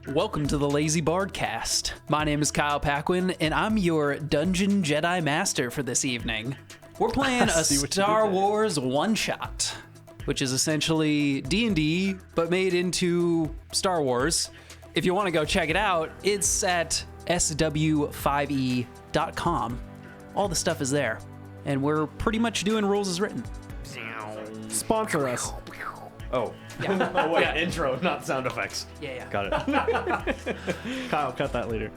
Welcome to the Lazy Bardcast. My name is Kyle Paquin, and I'm your Dungeon Jedi Master for this evening. We're playing a Star Wars one-shot, which is essentially D&D, but made into Star Wars. If you want to go check it out, it's at sw5e.com. All the stuff is there, and we're pretty much doing rules as written. Sponsor us. Oh. Yeah. Oh, wait, Yeah. intro, not sound effects. Yeah. Got it. Kyle, cut that later.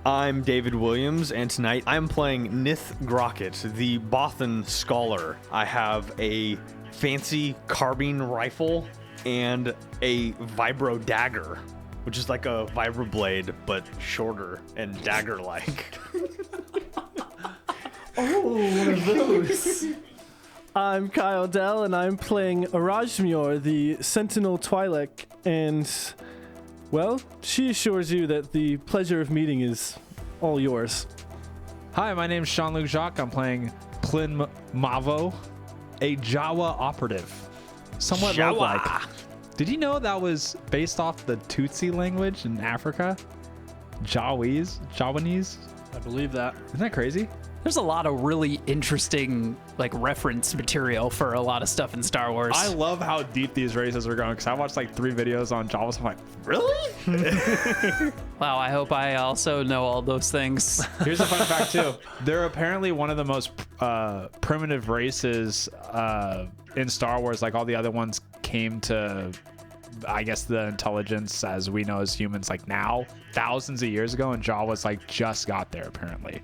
I'm David Williams, and tonight I'm playing Nith Grockett, the Bothan Scholar. I have a fancy carbine rifle and a vibro dagger, which is like a vibroblade, but shorter and dagger-like. I'm Kyle Dell, and I'm playing Arajmur, the Sentinel Twi'lek, and, well, she assures you that the pleasure of meeting is all yours. Hi, my name's Jean-Luc Jacques. I'm playing Plin Mavo, a Jawa operative. Somewhat roguelike. Did you know that was based off the Tutsi language in Africa? Jawanese? I believe that. Isn't that crazy? There's a lot of really interesting, reference material for a lot of stuff in Star Wars. I love how deep these races are going because I watched 3 videos on Jawas. I'm like, really? Wow, I hope I also know all those things. Here's a fun fact too. They're apparently one of the most primitive races in Star Wars. Like all the other ones came to, I guess, the intelligence as we know as humans now thousands of years ago, and Jawas just got there apparently.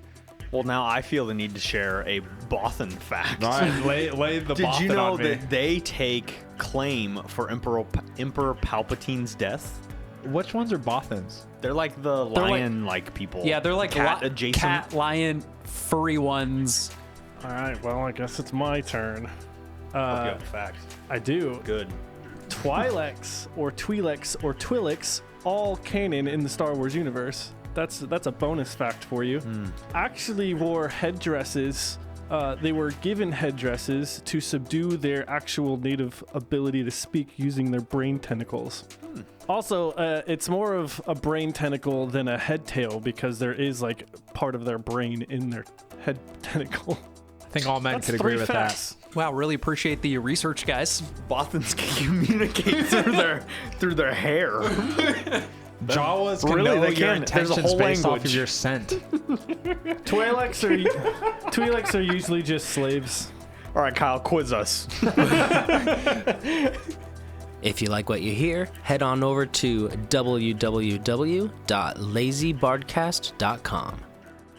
Well, now I feel the need to share a Bothan fact. All right, lay the Did Bothan you know on me. that they take claim for Emperor Palpatine's death? Which ones are Bothans? They're like the lion-like people. Yeah, they're like cat adjacent. cat, lion, furry ones. All right, well, I guess it's my turn. Hope you have a fact. I do. Good. Twi'leks, or Twi'leks, all canon in the Star Wars universe. That's a bonus fact for you. Actually wore headdresses. They were given headdresses to subdue their actual native ability to speak using their brain tentacles. Also, it's more of a brain tentacle than a head tail because there is part of their brain in their head tentacle. I think all men That's could agree 3 with facts. Wow, really appreciate the research, guys. Bothans can communicate through their hair. that. Jawas can Really, know they your can. There's a intentions whole based off language. of your scent. Twi'leks are usually just slaves. All right, Kyle, quiz us. If you like what you hear, head on over to www.lazybardcast.com.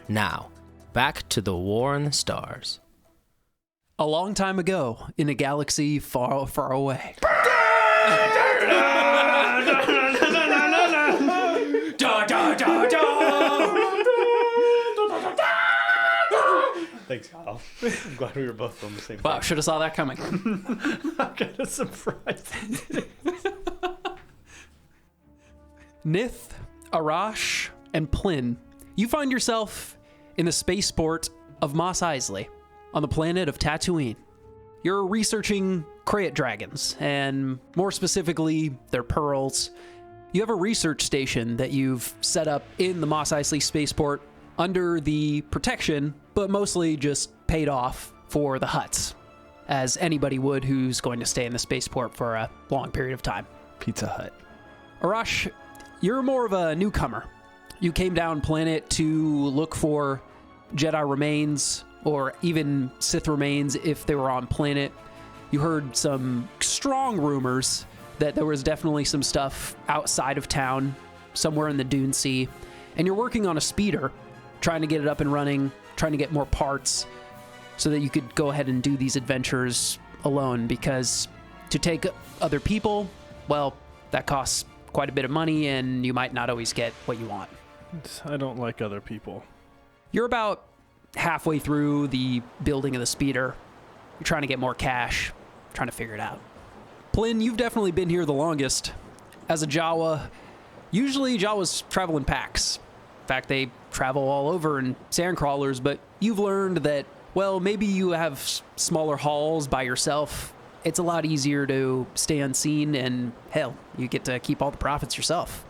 Now, back to the War in the Stars. A long time ago, in a galaxy far, far away. Thanks, Kyle. I'm glad we were both on the same Wow, should have saw that coming. I got a surprise. Nith, Arash, and Plin, you find yourself in the spaceport of Mos Eisley on the planet of Tatooine. You're researching Krayt dragons, and more specifically, their pearls. You have a research station that you've set up in the Mos Eisley spaceport under the protection, but mostly just paid off for the Hutts, as anybody would who's going to stay in the spaceport for a long period of time. Pizza Hut. Arash, you're more of a newcomer. You came down planet to look for Jedi remains, or even Sith remains if they were on planet. You heard some strong rumors that there was definitely some stuff outside of town, somewhere in the Dune Sea, and you're working on a speeder, trying to get it up and running, trying to get more parts so that you could go ahead and do these adventures alone, because to take other people, well, that costs quite a bit of money and you might not always get what you want. I don't like other people. You're about halfway through the building of the speeder. You're trying to get more cash, trying to figure it out. Plin, you've definitely been here the longest. As a Jawa, usually Jawas travel in packs. In fact, they travel all over in sandcrawlers, but you've learned that, well, maybe you have smaller hauls by yourself it's a lot easier to stay unseen, and hell, you get to keep all the profits yourself.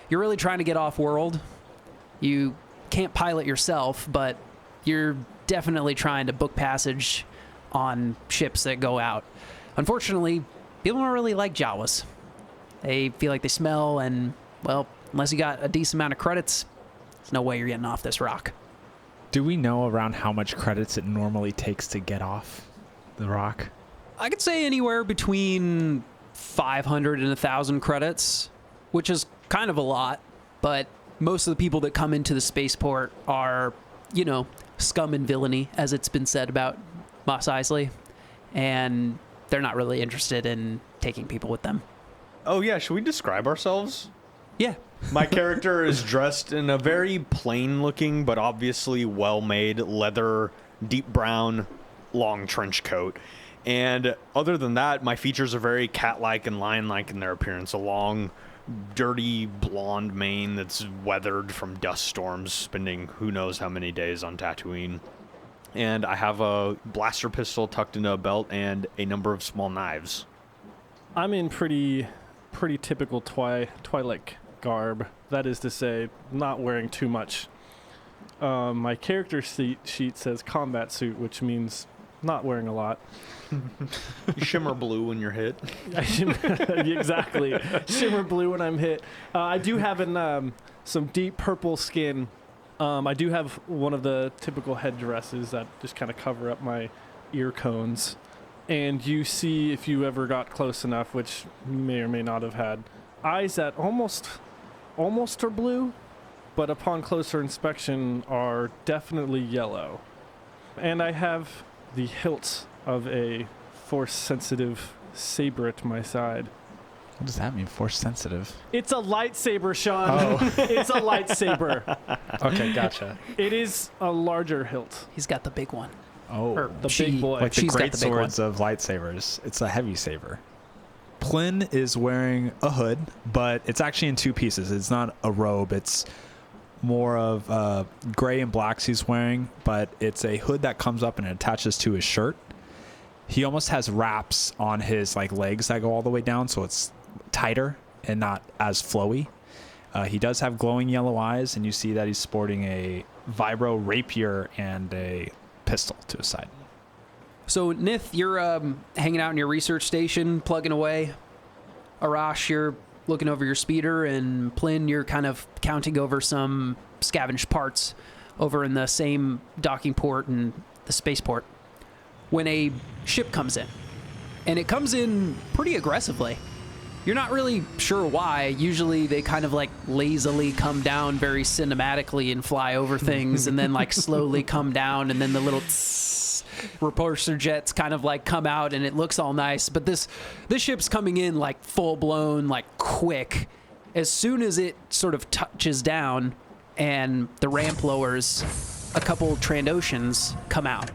You're really trying to get off world. You can't pilot yourself, but you're definitely trying to book passage on ships that go out. Unfortunately, people don't really like Jawas. They feel like they smell, and, well, unless you got a decent amount of credits, there's no way you're getting off this rock. Do we know around how much credits it normally takes to get off the rock? I could say anywhere between 500 and 1,000 credits, which is kind of a lot, but most of the people that come into the spaceport are, you know, scum and villainy, as it's been said about Mos Eisley, and they're not really interested in taking people with them. Oh yeah, should we describe ourselves? Yeah. My character is dressed in a very plain-looking but obviously well-made leather, deep brown, long trench coat. And other than that, my features are very cat-like and lion-like in their appearance. A long, dirty, blonde mane that's weathered from dust storms, spending who knows how many days on Tatooine. And I have a blaster pistol tucked into a belt and a number of small knives. I'm in pretty typical Twi'lek garb. That is to say, not wearing too much. My character sheet says combat suit, which means not wearing a lot. You shimmer blue when you're hit. Exactly. Shimmer blue when I'm hit. I do have some deep purple skin. I do have one of the typical headdresses that just kind of cover up my ear cones. And you see, if you ever got close enough, which you may or may not have had, eyes that almost are blue, but upon closer inspection are definitely yellow. And I have the hilt of a force-sensitive saber at my side. What does that mean, force sensitive? It's a lightsaber, Sean. Oh. It's a lightsaber. Okay, gotcha. It is a larger hilt. He's got the big one. Oh, Or The she- big boy. like the she's got great the big one. swords of lightsabers. It's a heavy saber. Plyn is wearing a hood, but it's actually in two pieces. It's not a robe. It's more of gray and blacks he's wearing, but it's a hood that comes up and it attaches to his shirt. He almost has wraps on his like legs that go all the way down, so it's tighter and not as flowy. He does have glowing yellow eyes, and you see that he's sporting a vibro rapier and a pistol to his side. So, Nith, you're hanging out in your research station, plugging away. Arash, you're looking over your speeder, and Plyn, you're kind of counting over some scavenged parts over in the same docking port and the spaceport. When a ship comes in, and it comes in pretty aggressively. You're not really sure why. Usually they kind of like lazily come down very cinematically and fly over things and then like slowly come down, and then the little repulsor jets kind of like come out and it looks all nice. But this ship's coming in like full blown, like quick. As soon as it sort of touches down and the ramp lowers, a couple Trandoshans come out.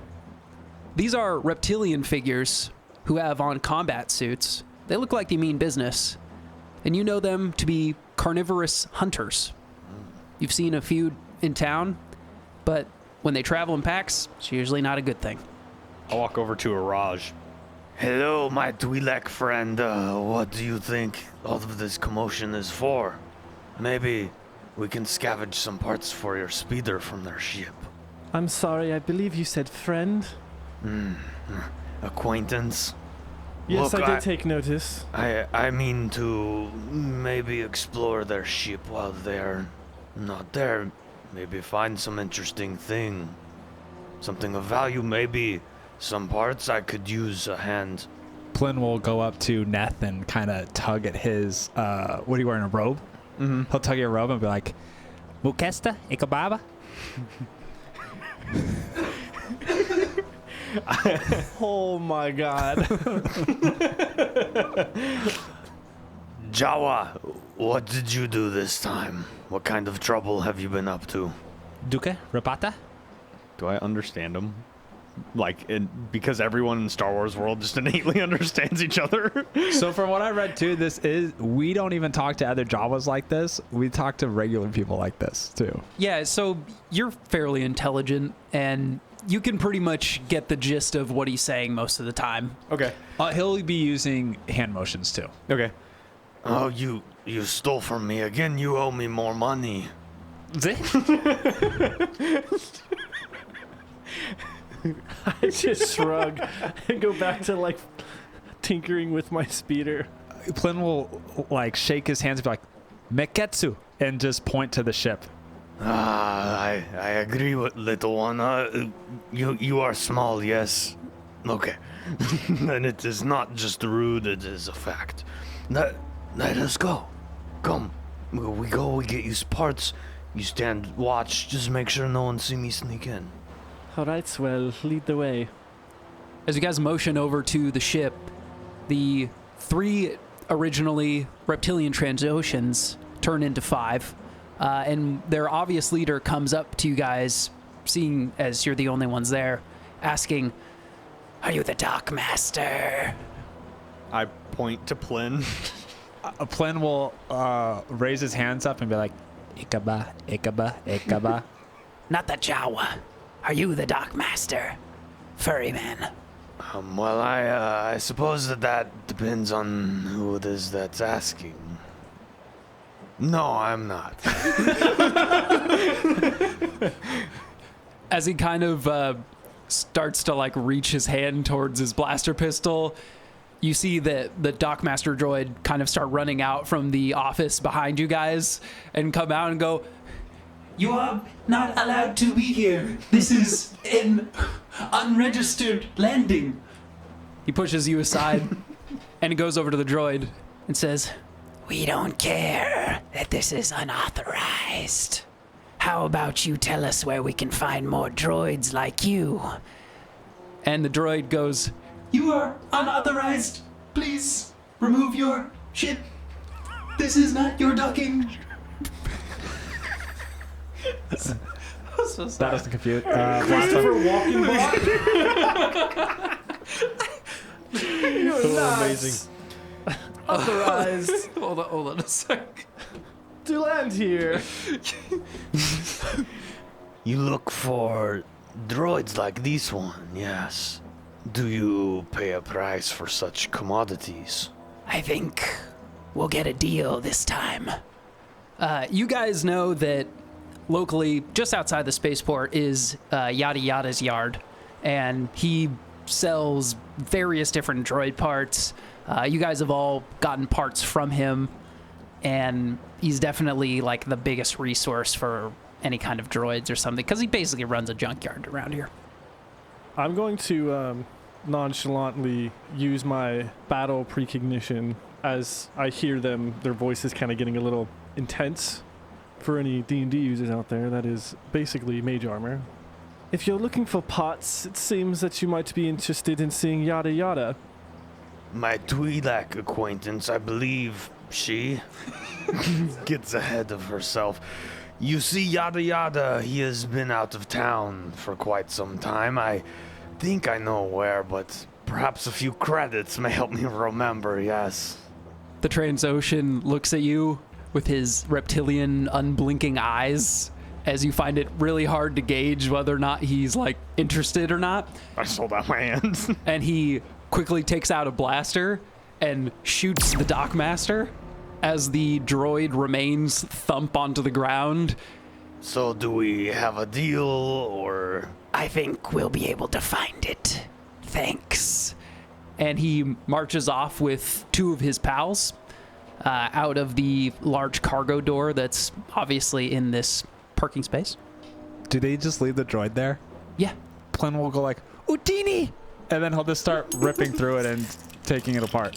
These are reptilian figures who have on combat suits. They look like they mean business, and you know them to be carnivorous hunters. You've seen a few in town, but when they travel in packs, it's usually not a good thing. I walk over to Araj. Hello, my Twi'lek friend. What do you think all of this commotion is for? Maybe we can scavenge some parts for your speeder from their ship. I'm sorry, I believe you said friend. Acquaintance? Yes, Look, I did take notice. I mean to maybe explore their ship while they're not there. Maybe find some interesting thing. Something of value, maybe. Some parts I could use a hand. Plyn will go up to Neth and kind of tug at his, what are you wearing, a robe? Mm-hmm. He'll tug at your robe and be like, Mukesta, Ikababa? Oh my god. Jawa, what did you do this time? What kind of trouble have you been up to? Duke, Rapata? Do I understand him? Like, because everyone in Star Wars world just innately understands each other. So from what I read too, we don't even talk to other Jawas like this. We talk to regular people like this too. Yeah, so you're fairly intelligent, and you can pretty much get the gist of what he's saying most of the time. Okay. He'll be using hand motions too. Okay. Oh, you stole from me again. You owe me more money. I just shrug and go back to like tinkering with my speeder. Plin will like shake his hands and be like, Meketsu, and just point to the ship. I agree with little one. You are small, yes. Okay. And it is not just rude, it is a fact. Let us go. Come. We go, we get you parts. You stand watch, just make sure no one see me sneak in. All right, Swell, lead the way. As you guys motion over to the ship, the 3 originally reptilian Transoceans turn into 5. And their obvious leader comes up to you guys, seeing as you're the only ones there, asking, "Are you the Dock Master?" I point to Plin. Plin will raise his hands up and be like, Ikaba, Ikaba, Ikaba. "Not the Jawa. Are you the Dock Master, furry man?" Well, I suppose that depends on who it is that's asking. No, I'm not. As he kind of starts to like reach his hand towards his blaster pistol, you see that the Dockmaster droid kind of start running out from the office behind you guys and come out and go, "You are not allowed to be here. This is an unregistered landing." He pushes you aside and he goes over to the droid and says, "We don't care that this is unauthorized. How about you tell us where we can find more droids like you?" And the droid goes, "You are unauthorized. Please remove your ship. This is not your docking." That doesn't compute. Christopher walking Amazing. authorized Hold on a sec. to land here. You look for droids like this one, yes. Do you pay a price for such commodities? I think we'll get a deal this time. You guys know that locally, just outside the spaceport, is Yada Yada's yard, and he sells various different droid parts. You guys have all gotten parts from him, and he's definitely like the biggest resource for any kind of droids or something, because he basically runs a junkyard around here. I'm going to nonchalantly use my battle precognition as I hear them, their voices kind of getting a little intense. For any D&D users out there, that is basically mage armor. If you're looking for parts, it seems that you might be interested in seeing Yada Yada. My Twi'lek acquaintance, I believe she gets ahead of herself. You see, Yada Yada, he has been out of town for quite some time. I think I know where, but perhaps a few credits may help me remember, yes. The Transocean looks at you with his reptilian, unblinking eyes, as you find it really hard to gauge whether or not he's like interested or not. I sold out my hands. And he quickly takes out a blaster and shoots the Dockmaster as the droid remains thump onto the ground. So do we have a deal, or... "I think we'll be able to find it. Thanks." And he marches off with 2 of his pals out of the large cargo door that's obviously in this parking space. Do they just leave the droid there? Yeah. Plin will go like, Udini! And then he'll just start ripping through it and taking it apart.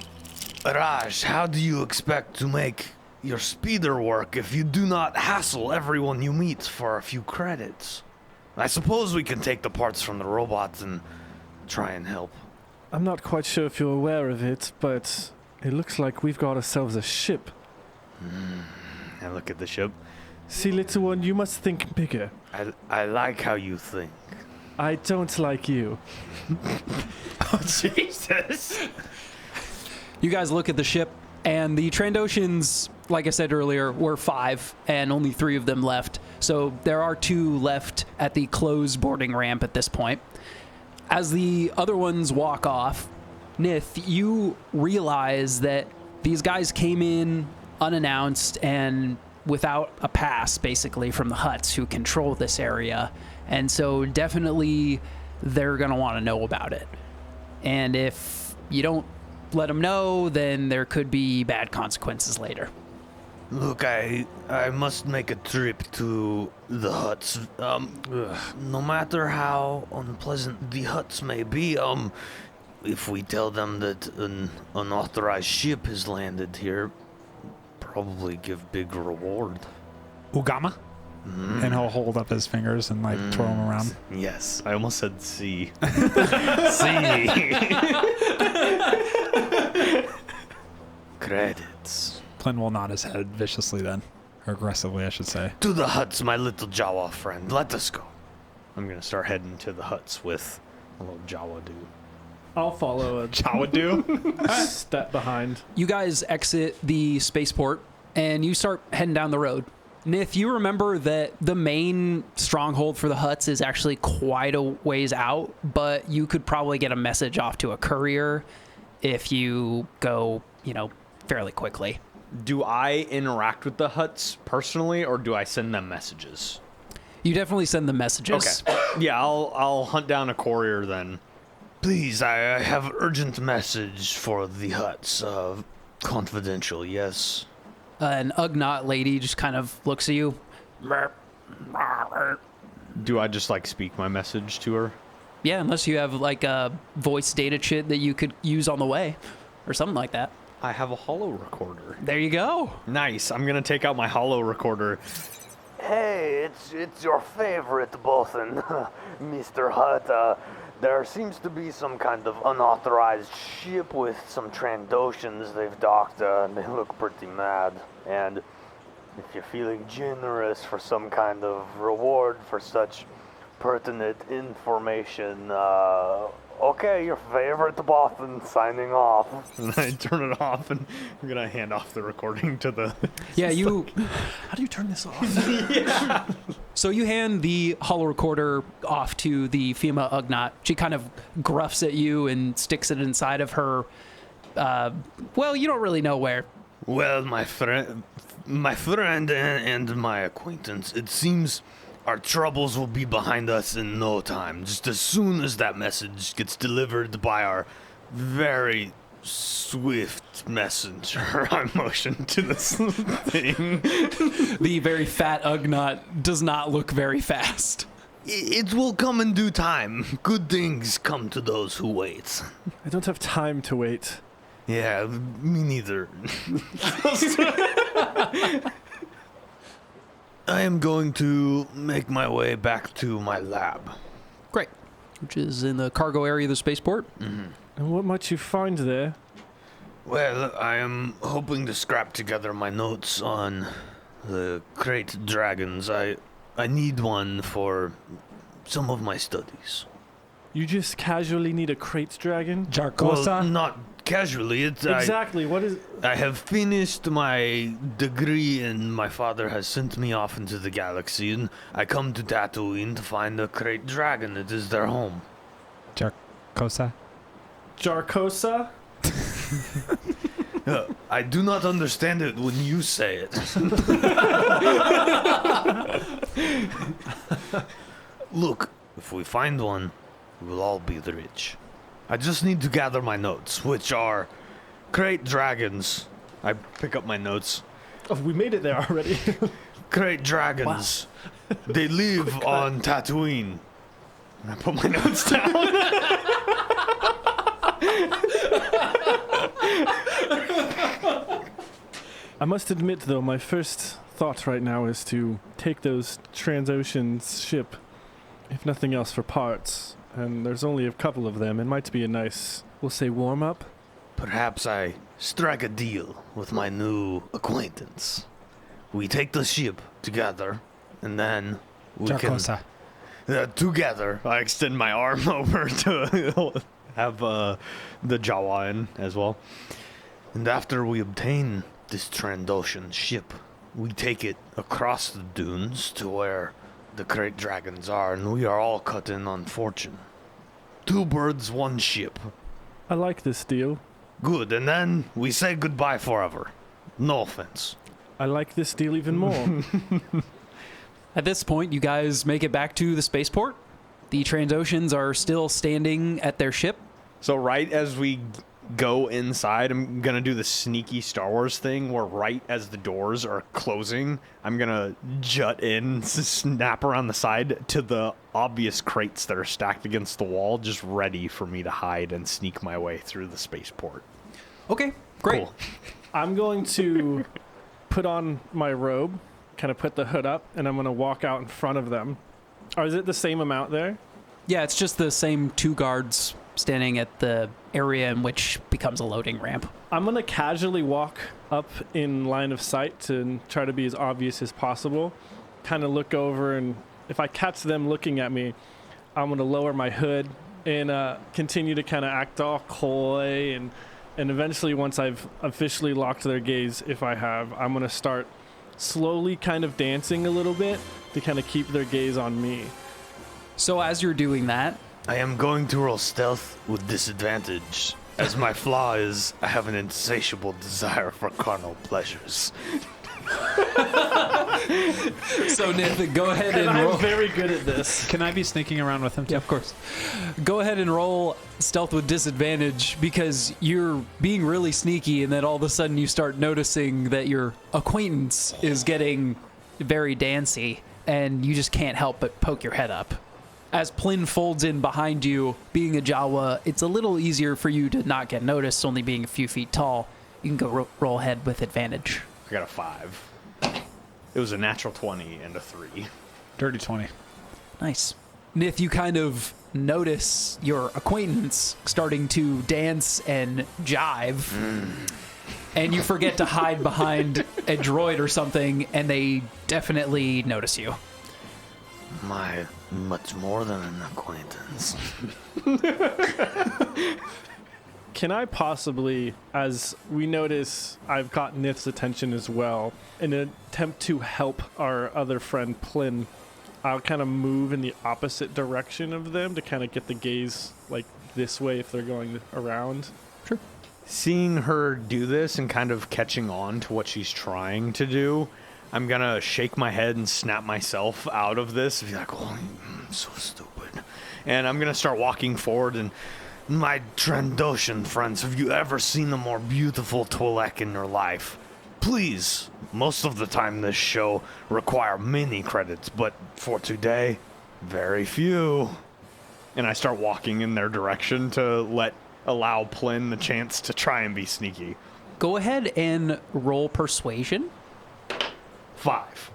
Raj, how do you expect to make your speeder work if you do not hassle everyone you meet for a few credits? I suppose we can take the parts from the robots and try and help. I'm not quite sure if you're aware of it, but it looks like we've got ourselves a ship. I look at the ship. See, little one, you must think bigger. I like how you think. I don't like you. Oh, Jesus. You guys look at the ship And the Trandoshans, like I said earlier, were 5, and only 3 of them left. So there are 2 left at the closed boarding ramp at this point. As the other ones walk off, Nith, you realize that these guys came in unannounced and without a pass, basically, from the Hutts who control this area. And so definitely they're going to want to know about it. And if you don't let them know, then there could be bad consequences later. Look, I must make a trip to the huts. No matter how unpleasant the huts may be, if we tell them that an unauthorized ship has landed here, probably give big reward. Ugama? And he'll hold up his fingers and like twirl them around. Yes, I almost said C. Credits. Plin will nod his head viciously then. Or aggressively, I should say. To the huts, my little Jawa friend. Let us go. I'm gonna start heading to the huts with a little Jawa dude. I'll follow a Chawadu? step behind. You guys exit the spaceport and you start heading down the road. Nith, you remember that the main stronghold for the Hutts is actually quite a ways out, but you could probably get a message off to a courier if you go, fairly quickly. Do I interact with the huts personally, or do I send them messages? You definitely send them messages. Okay. Yeah, I'll hunt down a courier then. Please, I have urgent message for the huts. Confidential, yes. An Ugnaught lady just kind of looks at you. Do I just like speak my message to her? Yeah, unless you have like a voice data chit that you could use on the way or something like that. I have a holo recorder. There you go. Nice. I'm gonna take out my holo recorder. Hey, it's your favorite Bothan, Mr. Hutt. There seems to be some kind of unauthorized ship with some Trandoshans they've docked, and they look pretty mad. And if you're feeling generous for some kind of reward for such pertinent information, okay, your favorite Bothan signing off. And I turn it off, and I'm gonna hand off the recording to the. Yeah, you. How do you turn this off? So you hand the holo recorder off to the Fema Ugnaught. She kind of gruffs at you and sticks it inside of her. Well, you don't really know where. Well, my friend and my acquaintance, it seems our troubles will be behind us in no time. Just as soon as that message gets delivered by our very swift messenger. I motion to this thing. The very fat Ugnaught does not look very fast. It will come in due time. Good things come to those who wait. I don't have time to wait. Yeah, me neither. I am going to make my way back to my lab. Great. Which is in the cargo area of the spaceport. And what might you find there? Well, I am hoping to scrap together my notes on the crate dragons. I need one for some of my studies. You just casually need a crate dragon? Jarkosa? Well, not casually. Exactly. What is... I have finished my degree, and my father has sent me off into the galaxy, and I come to Tatooine to find the crate dragon. It is their home. Jarkosa? Jarkosa? I do not understand it when you say it. Look, if we find one, we will all be rich. I just need to gather my notes, which are crate dragons. I pick up my notes. Oh, we made it there already. Crate dragons. They live on Tatooine. And I put my notes down. I must admit, though, my first thought right now is to take those Transocean ship, if nothing else, for parts. And there's only a couple of them. It might be a nice, we'll say, warm-up. Perhaps I strike a deal with my new acquaintance. We take the ship together, and then we Jarkosa. can... together. I extend my arm over to have the Jawa in as well. And after we obtain this Trandoshan ship, we take it across the dunes to where the great dragons are, and we are all cut in on fortune. 2 birds, 1 ship. I like this deal. Good, and then we say goodbye forever. No offense. I like this deal even more. At this point, you guys make it back to the spaceport. The Transoceans are still standing at their ship. So right as we go inside, I'm gonna do the sneaky Star Wars thing where right as the doors are closing, I'm gonna jut in, snap around the side to the obvious crates that are stacked against the wall, just ready for me to hide and sneak my way through the spaceport. Okay, great. Cool. I'm going to put on my robe, kind of put the hood up, and I'm going to walk out in front of them. Or is it the same amount there? Yeah, it's just the same 2 guards standing at the area in which becomes a loading ramp. I'm going to casually walk up in line of sight to try to be as obvious as possible. Kind of look over, and if I catch them looking at me, I'm going to lower my hood and continue to kind of act all coy. And eventually, once I've officially locked their gaze, if I have, I'm going to start slowly kind of dancing a little bit to kind of keep their gaze on me. So as you're doing that, I am going to roll stealth with disadvantage, as my flaw is I have an insatiable desire for carnal pleasures. so Nathan, go ahead and I'm roll. very good at this. Can I be sneaking around with him too? Yeah, of course. Go ahead and roll stealth with disadvantage because you're being really sneaky, and then all of a sudden you start noticing that your acquaintance is getting very dancy, and you just can't help but poke your head up. As Plyn folds in behind you, being a Jawa, it's a little easier for you to not get noticed, only being a few feet tall. You can go roll ahead with advantage. I got a 5. It was a natural 20 and a 3. Dirty 20. Nice. Nith, you kind of notice your acquaintance starting to dance and jive, and you forget to hide behind a droid or something, and they definitely notice you. My, much more than an acquaintance. Can I possibly, as we notice I've got Nith's attention as well, in an attempt to help our other friend Plyn, I'll kind of move in the opposite direction of them to kind of get the gaze like this way if they're going around. Seeing her do this and kind of catching on to what she's trying to do, I'm gonna shake my head and snap myself out of this. Be like, oh, I'm so stupid. And I'm gonna start walking forward and My Trandoshan friends, have you ever seen a more beautiful Twi'lek in your life? Please, most of the time this show require many credits, but for today, very few. I start walking in their direction to allow Plyn the chance to try and be sneaky. Go ahead and roll persuasion. 5.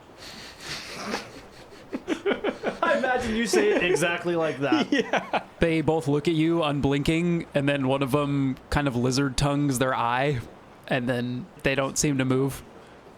I imagine you say it exactly like that. They both look at you unblinking, and then one of them kind of lizard tongues their eye, and then they don't seem to move.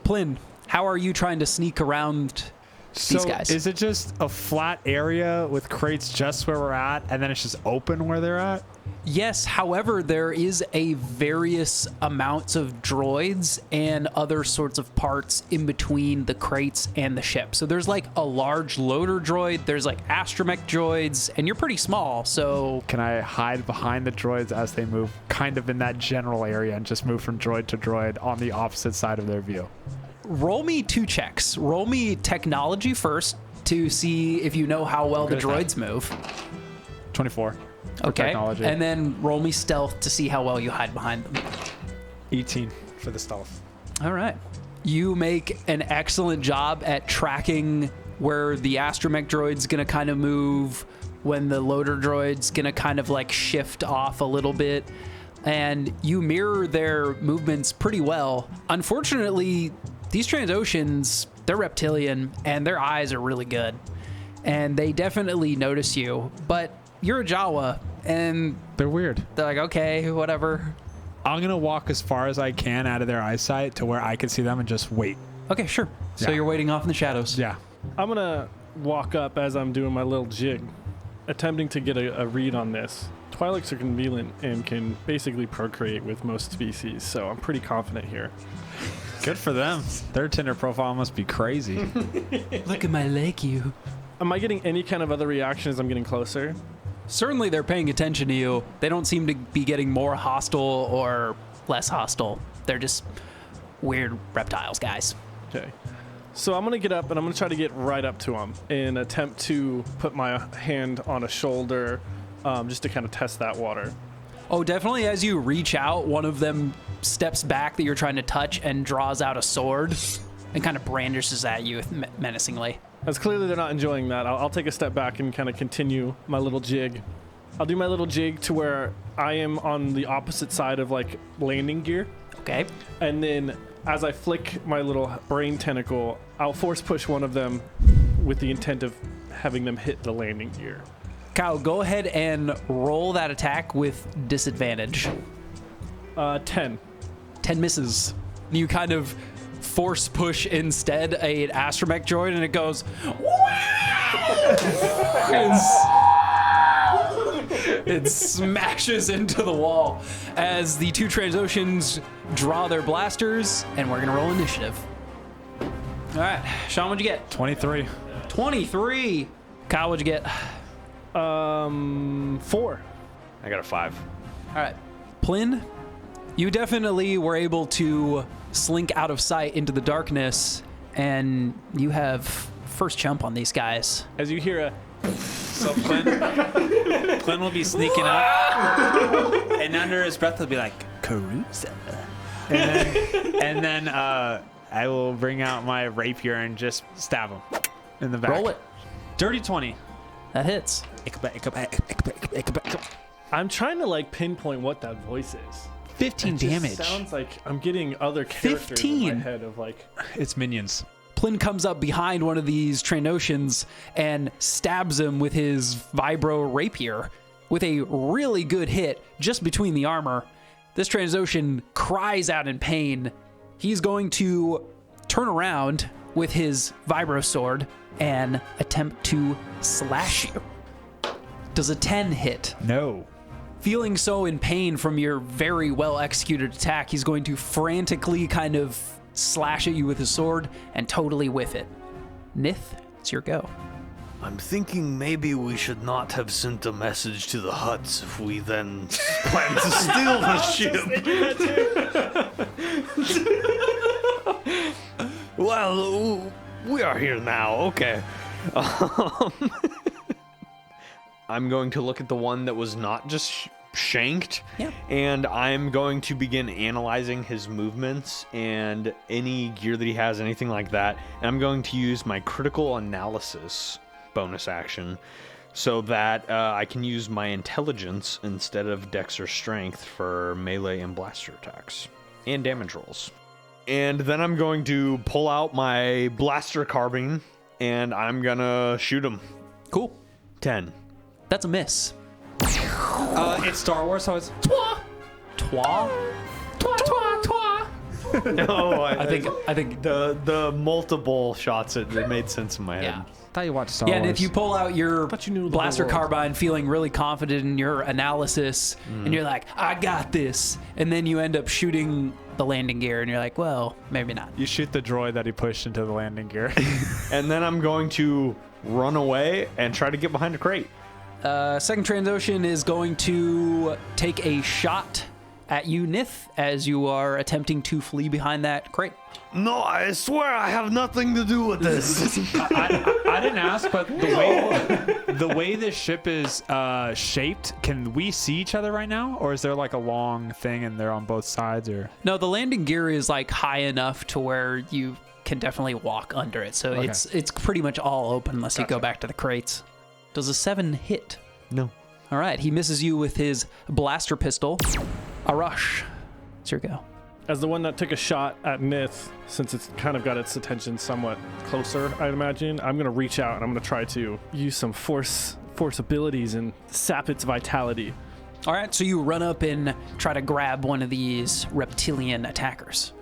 Plyn, how are you trying to sneak around these guys? Is it just a flat area with crates just where we're at, and then it's just open where they're at? Yes, however, there is a various amounts of droids and other sorts of parts in between the crates and the ship. So there's like a large loader droid, there's like astromech droids, and you're pretty small, so... Can I hide behind the droids as they move kind of in that general area and just move from droid to droid on the opposite side of their view? Roll me 2 checks. Roll me technology first to see if you know how well the droids move. 24. for Okay, technology. and then roll me stealth to see how well you hide behind them. 18 for the stealth. All right. You make an excellent job at tracking where the astromech droid's going to kind of move, when the loader droid's going to kind of like shift off a little bit, and you mirror their movements pretty well. Unfortunately, these Transoceans, they're reptilian, and their eyes are really good, and they definitely notice you, but you're a Jawa, and They're weird. they're like, okay, whatever. I'm going to walk as far as I can out of their eyesight to where I can see them and just wait. Okay, sure. So Yeah. you're waiting off in the shadows. Yeah. I'm going to walk up as I'm doing my little jig, attempting to get a read on this. Twi'leks are convenient and can basically procreate with most species, so I'm pretty confident here. Good for them. Their Tinder profile must be crazy. Look at my leg, you. Am I getting any kind of other reaction as I'm getting closer? Certainly they're paying attention to you. They don't seem to be getting more hostile or less hostile. They're just weird reptiles, guys. Okay. So I'm going to get up and I'm going to try to get right up to him and attempt to put my hand on a shoulder just to kind of test that water. Oh, definitely as you reach out, one of them steps back that you're trying to touch and draws out a sword and kind of brandishes at you menacingly. As clearly they're not enjoying that, I'll take a step back and kind of continue my little jig. I'll do my little jig to where I am on the opposite side of like landing gear. Okay. And then as I flick my little brain tentacle, I'll force push one of them with the intent of having them hit the landing gear. Kyle, go ahead and roll that attack with disadvantage. 10. 10 misses. You kind of force push instead an astromech droid and it goes, it smashes into the wall as the two Transoceans draw their blasters, and we're gonna roll initiative. All right, Sean, what'd you get? 23. 23. Kyle, what'd you get? 4. I got a 5. All right, Plyn, you definitely were able to slink out of sight into the darkness, and you have first jump on these guys. As you hear a So Clint will be sneaking up, and under his breath he'll be like, Carusa. And then I will bring out my rapier and just stab him in the back. Roll it. Dirty 20. That hits. I'm trying to like pinpoint what that voice is. 15 It just damage. sounds like I'm getting other characters in 15. my head of like. It's minions. Plyn comes up behind one of these Tranoceans and stabs him with his vibro rapier with a really good hit just between the armor. This Transocean cries out in pain. He's going to turn around with his vibro sword and attempt to slash you. Does a 10 hit? No. Feeling so in pain from your very well executed attack, he's going to frantically kind of slash at you with his sword and totally whiff it. Nith, it's your go. I'm thinking maybe we should not have sent a message to the Hutts if we then plan to steal the ship. Well, we are here now. Okay. I'm going to look at the one that was not just shanked, Yep. and I'm going to begin analyzing his movements and any gear that he has, anything like that. And I'm going to use my critical analysis bonus action so that I can use my intelligence instead of dex or strength for melee and blaster attacks and damage rolls. And then I'm going to pull out my blaster carbine and I'm gonna shoot him. Cool. 10. That's a miss. It's Star Wars, so it's Twa? No, I think the multiple shots, it made sense in my head. yeah. thought you watched Star Yeah, Wars. and if you pull out your Thought you knew the blaster whole world. carbine feeling really confident in your analysis, and you're like, I got this, and then you end up shooting the landing gear, and you're like, well, maybe not. You shoot the droid that he pushed into the landing gear. And then I'm going to run away and try to get behind a crate. Second Transocean is going to take a shot at you, Nith, as you are attempting to flee behind that crate. No, I swear I have nothing to do with this. I didn't ask, but the way this ship is shaped, can we see each other right now, or is there like a long thing and they're on both sides? Or No, the landing gear is like high enough to where you can definitely walk under it, so Okay. it's pretty much all open unless you go back to the crates. Does a 7 hit? No. All right, he misses you with his blaster pistol. Arash, it's your go. As the one that took a shot at Nith, since it's kind of got its attention somewhat closer, I'd imagine, I'm going to reach out and I'm going to try to use some force abilities and sap its vitality. All right, so you run up and try to grab one of these reptilian attackers.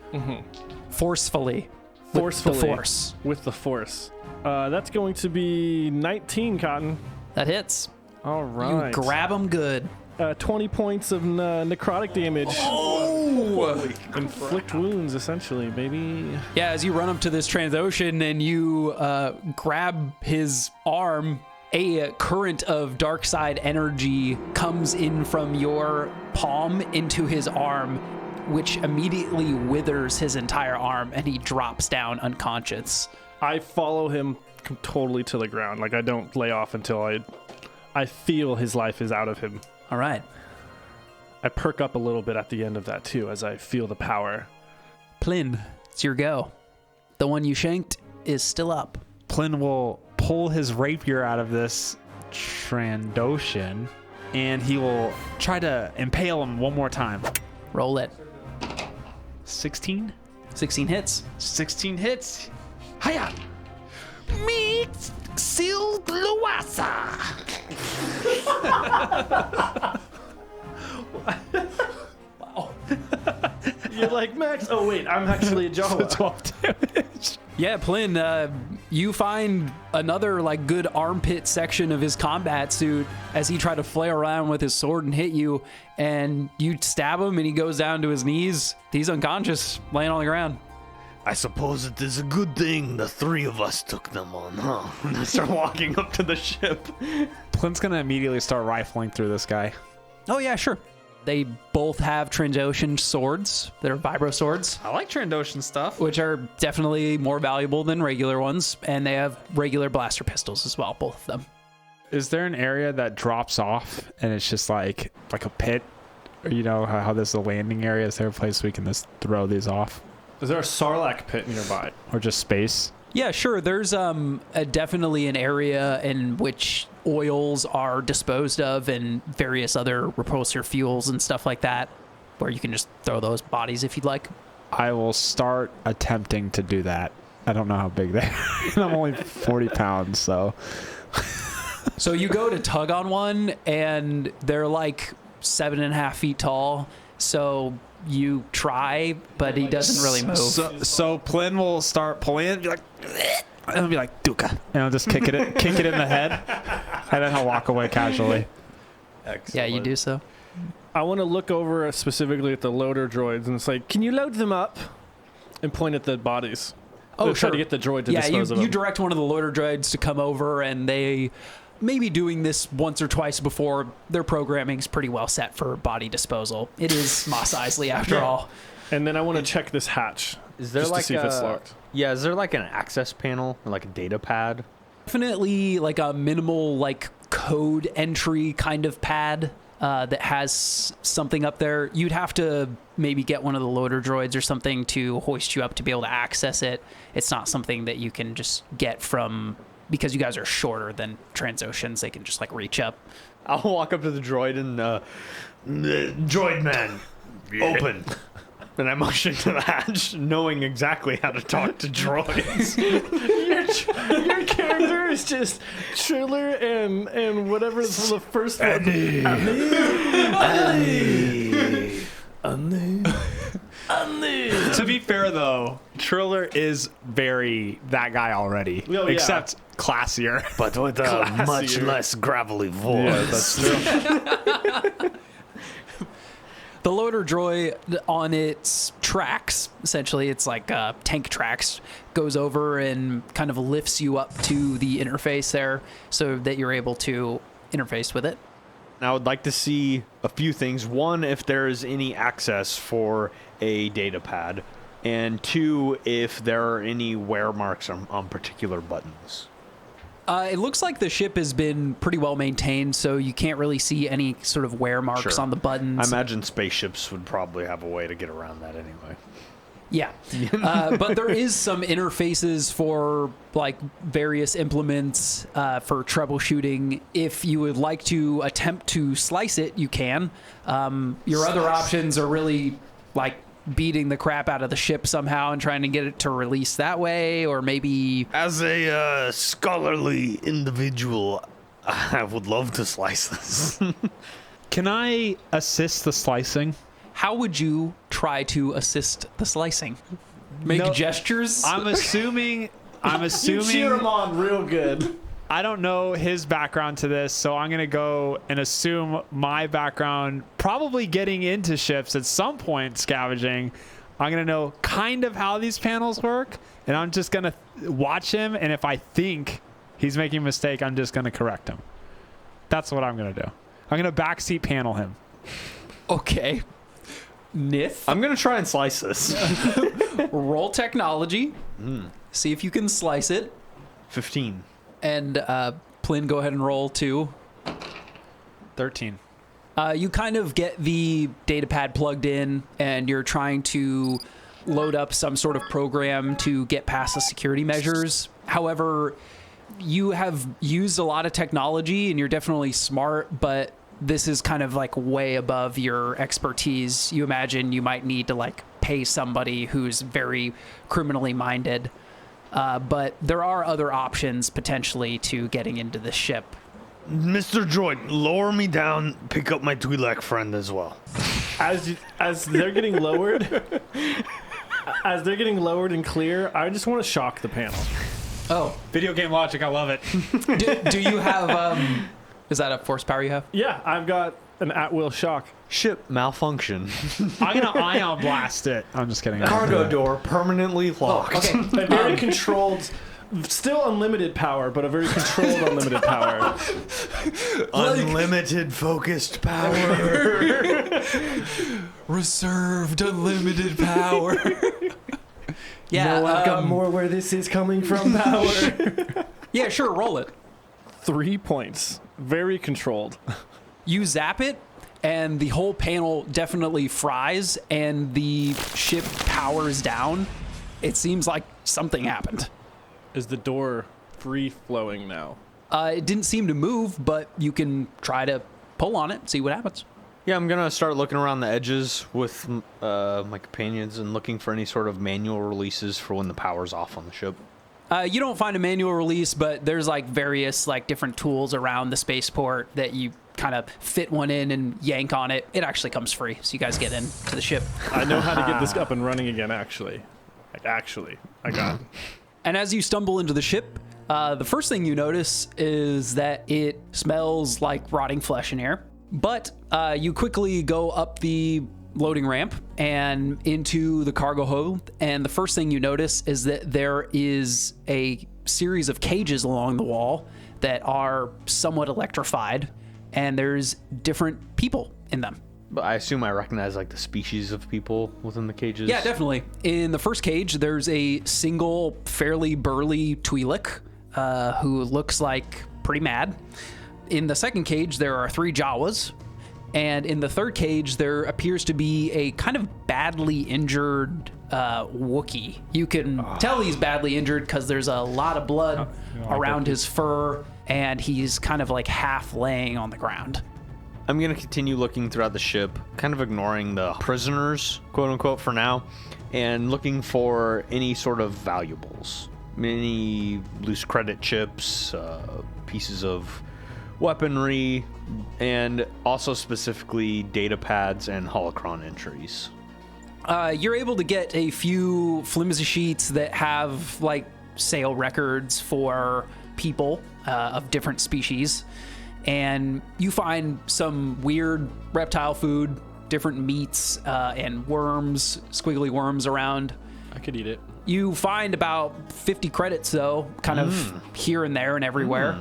Forcefully. Forcefully. With the force. With the force. That's going to be 19, Cotton. That hits. All right. You grab him good. 20 points of necrotic damage. Oh! Inflict wounds, essentially, baby. Yeah, as you run up to this Trandoshan and you grab his arm, a current of dark side energy comes in from your palm into his arm, which immediately withers his entire arm, and he drops down unconscious. I follow him totally to the ground. Like, I don't lay off until I feel his life is out of him. All right. I perk up a little bit at the end of that, too, as I feel the power. Plyn, it's your go. The one you shanked is still up. Plyn will pull his rapier out of this Trandoshan, and he will try to impale him one more time. Roll it. 16? 16 hits. 16 hits. Hiya! Me, Sil Luasa. You're like, Max. Oh, wait, I'm actually a Jawa. 12 damage. Yeah, Plyn, you find another like good armpit section of his combat suit as he tried to flail around with his sword and hit you, and you stab him and he goes down to his knees. He's unconscious, laying on the ground. I suppose it is a good thing the three of us took them on, huh? And I start walking up to the ship. Plyn's gonna immediately start rifling through this guy. Oh yeah, sure. They both have Trandoshan swords. They're vibro swords, I like Trandoshan stuff. which are definitely more valuable than regular ones, and they have regular blaster pistols as well, both of them. Is there an area that drops off and it's just like a pit? Or you know how this is a landing area? Is there a place we can just throw these off? Is there a Sarlacc pit nearby? Or just space? Yeah, sure. There's definitely an area in which oils are disposed of and various other repulsor fuels and stuff like that, where you can just throw those bodies if you'd like. I will start attempting to do that. I don't know how big they are. I'm only 40 pounds, so. So you go to tug on one, and they're like 7.5 feet tall. So you try, but he doesn't really move. So Plyn will start pulling it and be like, and I'll be like, Duka. And I'll just kick it in the head. And then he'll walk away casually. Yeah, you do so. I want to look over specifically at the loader droids, and it's like, can you load them up? And point at the bodies. Oh, Try sure. to get the droid to Yeah, dispose of you them. direct one of the loader droids to come over, and they may be doing this once or twice before. Their programming's pretty well set for body disposal. It is Mos Eisley after all. And then I want to check this hatch. Is there just like to see if it's locked. Yeah, is there like an access panel or like a data pad? Definitely like a minimal like code entry kind of pad that has something up there. You'd have to maybe get one of the loader droids or something to hoist you up to be able to access it. It's not something that you can just get from, because you guys are shorter than Transoceans. They can just like reach up. I'll walk up to the droid and Droid man, open. and I motion to the hatch, knowing exactly how to talk to droids. Your character is just Triller and whatever is the first one. To be fair, though, Triller is very that guy already. Oh, yeah. Except classier. But with a much less gravelly voice. The loader droid on its tracks, essentially it's like tank tracks, goes over and kind of lifts you up to the interface there so that you're able to interface with it. I would like to see a few things. One, if there is any access for a data pad. And two, if there are any wear marks on particular buttons. It looks like the ship has been pretty well maintained, so you can't really see any sort of wear marks Sure. on the buttons. I imagine spaceships would probably have a way to get around that anyway. Yeah. But there is some interfaces for like various implements for troubleshooting. If you would like to attempt to slice it, you can. Your other options are really like beating the crap out of the ship somehow and trying to get it to release that way, or maybe... As a scholarly individual, I would love to slice this. Can I assist the slicing? How would you try to assist the slicing? Make No, gestures? I'm assuming. You cheer him on real good. I don't know his background to this, so I'm going to go and assume my background, probably getting into ships at some point, scavenging. I'm going to know kind of how these panels work, and I'm just going to watch him, and if I think he's making a mistake, I'm just going to correct him. That's what I'm going to do. I'm going to backseat panel him. Okay. Nith, I'm going to try and slice this. roll technology. See if you can slice it. 15. And Plyn, go ahead and roll too. 13. You kind of get the data pad plugged in, and you're trying to load up some sort of program to get past the security measures. However, you have used a lot of technology, and you're definitely smart, but this is kind of like way above your expertise. You imagine you might need to like pay somebody who's very criminally minded. But there are other options potentially to getting into the ship. Mr. Droid, lower me down, pick up my Twi'lek friend as well. As they're getting lowered, and clear, I just want to shock the panel. Oh, Video game logic, I love it. do you have, is that a force power you have? Yeah, I've got an at-will shock. Ship malfunction. I'm going to ion blast it. I'm just kidding. Cargo door permanently locked. Okay. A very controlled, still unlimited power, but a very controlled unlimited power. Unlimited focused power. Reserved unlimited power. Yeah, No, I've got more where this is coming from power. Yeah, sure, roll it. 3 points. Very controlled. You zap it, and the whole panel definitely fries, and the ship powers down. It seems like something happened. Is the door free-flowing now? It didn't seem to move, but you can try to pull on it, see what happens. Yeah, I'm going to start looking around the edges with my companions and looking for any sort of manual releases for when the power's off on the ship. You don't find a manual release, but there's like various like different tools around the spaceport that you kind of fit one in and yank on it. It actually comes free, so you guys get into the ship. I know how to get this up and running again, actually. I got it. And as you stumble into the ship, the first thing you notice is that it smells like rotting flesh in here. But you quickly go up the loading ramp and into the cargo hold, and the first thing you notice is that there is a series of cages along the wall that are somewhat electrified, and there's different people in them. But I assume I recognize like the species of people within the cages. Yeah, definitely. In the first cage, there's a single fairly burly Twi'lek who looks like pretty mad. In the second cage, there are 3 Jawas. And in the third cage, there appears to be a kind of badly injured Wookiee. You can tell he's badly injured because there's a lot of blood around his fur, and he's kind of like half laying on the ground. I'm going to continue looking throughout the ship, kind of ignoring the prisoners, quote unquote, for now, and looking for any sort of valuables. Many loose credit chips, pieces of weaponry, and also specifically data pads and holocron entries. You're able to get a few flimsy sheets that have like sale records for people of different species, and you find some weird reptile food, different meats, and worms, squiggly worms around. I could eat it. You find about 50 credits though, kind of here and there and everywhere.